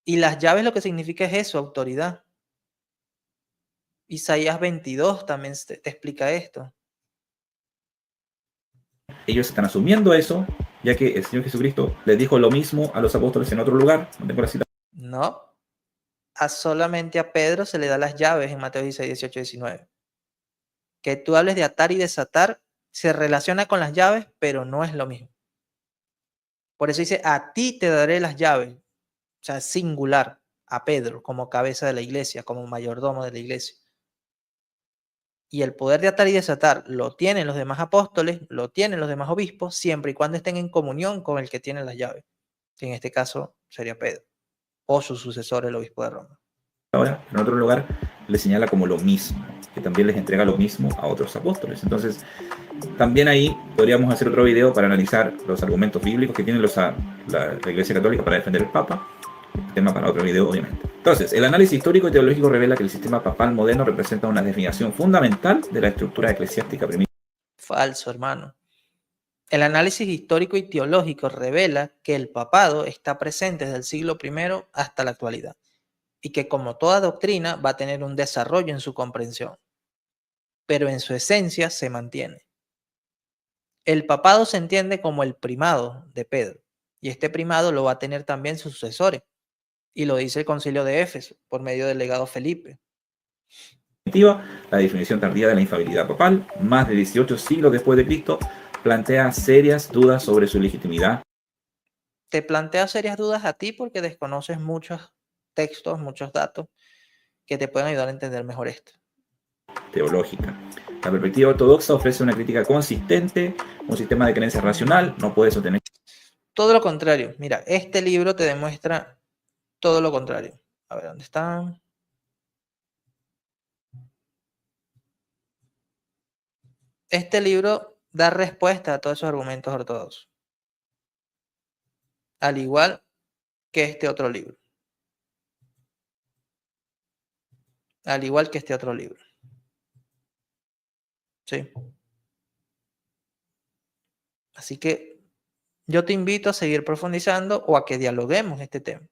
Y las llaves lo que significa es eso, autoridad. Isaías 22 también te explica esto. Ellos están asumiendo eso, ya que el Señor Jesucristo les dijo lo mismo a los apóstoles en otro lugar. No tengo la cita. No, solamente a Pedro se le da las llaves en Mateo 16, 18, 19. Que tú hables de atar y desatar se relaciona con las llaves, pero no es lo mismo. Por eso dice, a ti te daré las llaves. O sea, singular, a Pedro como cabeza de la iglesia, como mayordomo de la iglesia. Y el poder de atar y desatar lo tienen los demás apóstoles, lo tienen los demás obispos, siempre y cuando estén en comunión con el que tiene las llaves. Que en este caso sería Pedro, o su sucesor, el obispo de Roma. Ahora, en otro lugar, le señala como lo mismo, que también les entrega lo mismo a otros apóstoles. Entonces, también ahí podríamos hacer otro video para analizar los argumentos bíblicos que tiene la Iglesia Católica para defender el Papa. Tema para otro video, obviamente. Entonces, el análisis histórico y teológico revela que el sistema papal moderno representa una definición fundamental de la estructura eclesiástica primitiva. Falso, hermano. El análisis histórico y teológico revela que el papado está presente desde el siglo I hasta la actualidad y que, como toda doctrina, va a tener un desarrollo en su comprensión, pero en su esencia se mantiene. El papado se entiende como el primado de Pedro, y este primado lo va a tener también sus sucesores, y lo dice el Concilio de Éfeso por medio del legado Felipe. La definición tardía de la infalibilidad papal, más de 18 siglos después de Cristo, plantea serias dudas sobre su legitimidad. Te plantea serias dudas a ti porque desconoces muchos textos, muchos datos que te pueden ayudar a entender mejor esto. Teológica. La perspectiva ortodoxa ofrece una crítica consistente, un sistema de creencia racional, no puede sostener. Todo lo contrario. Mira, este libro te demuestra todo lo contrario. A ver, ¿dónde están? Este libro da respuesta a todos esos argumentos ortodoxos. Al igual que este otro libro. Al igual que este otro libro. Sí. Así que yo te invito a seguir profundizando o a que dialoguemos este tema.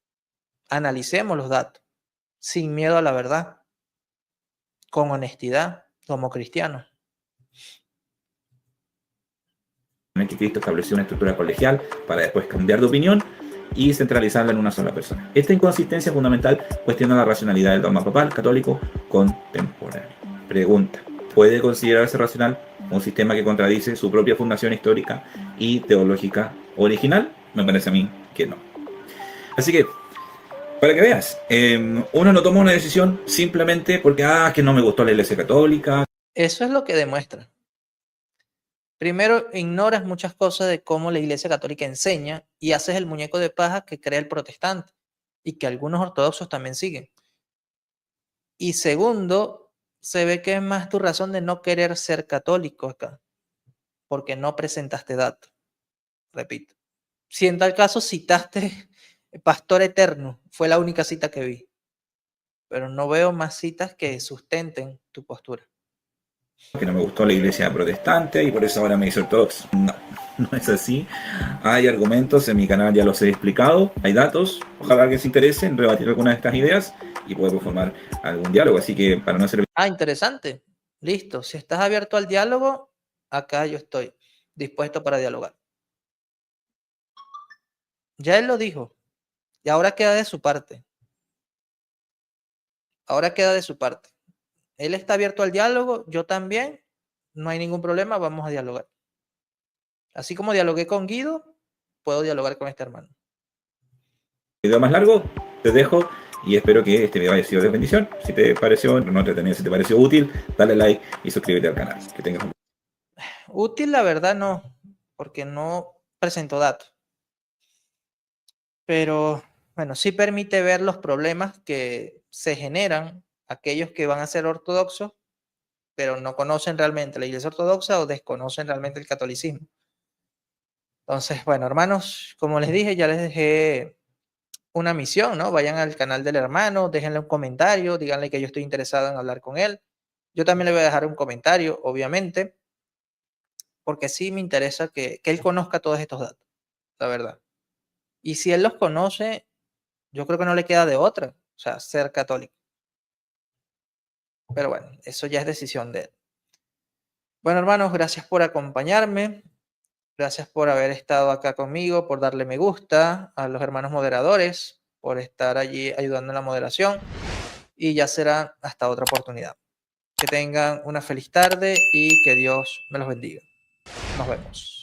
Analicemos los datos, sin miedo a la verdad, con honestidad, como cristianos. Que Cristo estableció una estructura colegial para después cambiar de opinión y centralizarla en una sola persona. Esta inconsistencia fundamental cuestiona la racionalidad del dogma papal católico contemporáneo. Pregunta: ¿puede considerarse racional un sistema que contradice su propia fundación histórica y teológica original? Me parece a mí que no. Así que, para que veas, uno no toma una decisión simplemente porque que no me gustó la Iglesia Católica. Eso es lo que demuestra. Primero, ignoras muchas cosas de cómo la Iglesia Católica enseña y haces el muñeco de paja que crea el protestante y que algunos ortodoxos también siguen. Y segundo, se ve que es más tu razón de no querer ser católico acá, porque no presentaste datos. Repito, si en tal caso citaste Pastor Eterno, fue la única cita que vi, pero no veo más citas que sustenten tu postura. Que no me gustó la iglesia protestante y por eso ahora me hice ortodoxo. No, no es así. Hay argumentos, en mi canal ya los he explicado, hay datos, ojalá que se interese en rebatir alguna de estas ideas y podemos formar algún diálogo, así que para no ser... Interesante. Listo. Si estás abierto al diálogo, acá yo estoy dispuesto para dialogar. Ya él lo dijo. Y ahora queda de su parte. Ahora queda de su parte. Él está abierto al diálogo, yo también. No hay ningún problema, vamos a dialogar. Así como dialogué con Guido, puedo dialogar con este hermano. Video más largo, te dejo y espero que este video haya sido de bendición. Si te pareció, no entretenido, si te pareció útil, dale like y suscríbete al canal. Que tengas un... Útil, la verdad, no, porque no presento datos. Pero, bueno, sí permite ver los problemas que se generan aquellos que van a ser ortodoxos, pero no conocen realmente la Iglesia Ortodoxa o desconocen realmente el catolicismo. Entonces, bueno, hermanos, como les dije, ya les dejé una misión, ¿no? Vayan al canal del hermano, déjenle un comentario, díganle que yo estoy interesado en hablar con él. Yo también le voy a dejar un comentario, obviamente, porque sí me interesa que él conozca todos estos datos, la verdad. Y si él los conoce, yo creo que no le queda de otra, o sea, ser católico. Pero bueno, eso ya es decisión de él. Bueno, hermanos, gracias por acompañarme. Gracias por haber estado acá conmigo, por darle me gusta a los hermanos moderadores, por estar allí ayudando en la moderación. Y ya será hasta otra oportunidad. Que tengan una feliz tarde y que Dios me los bendiga. Nos vemos.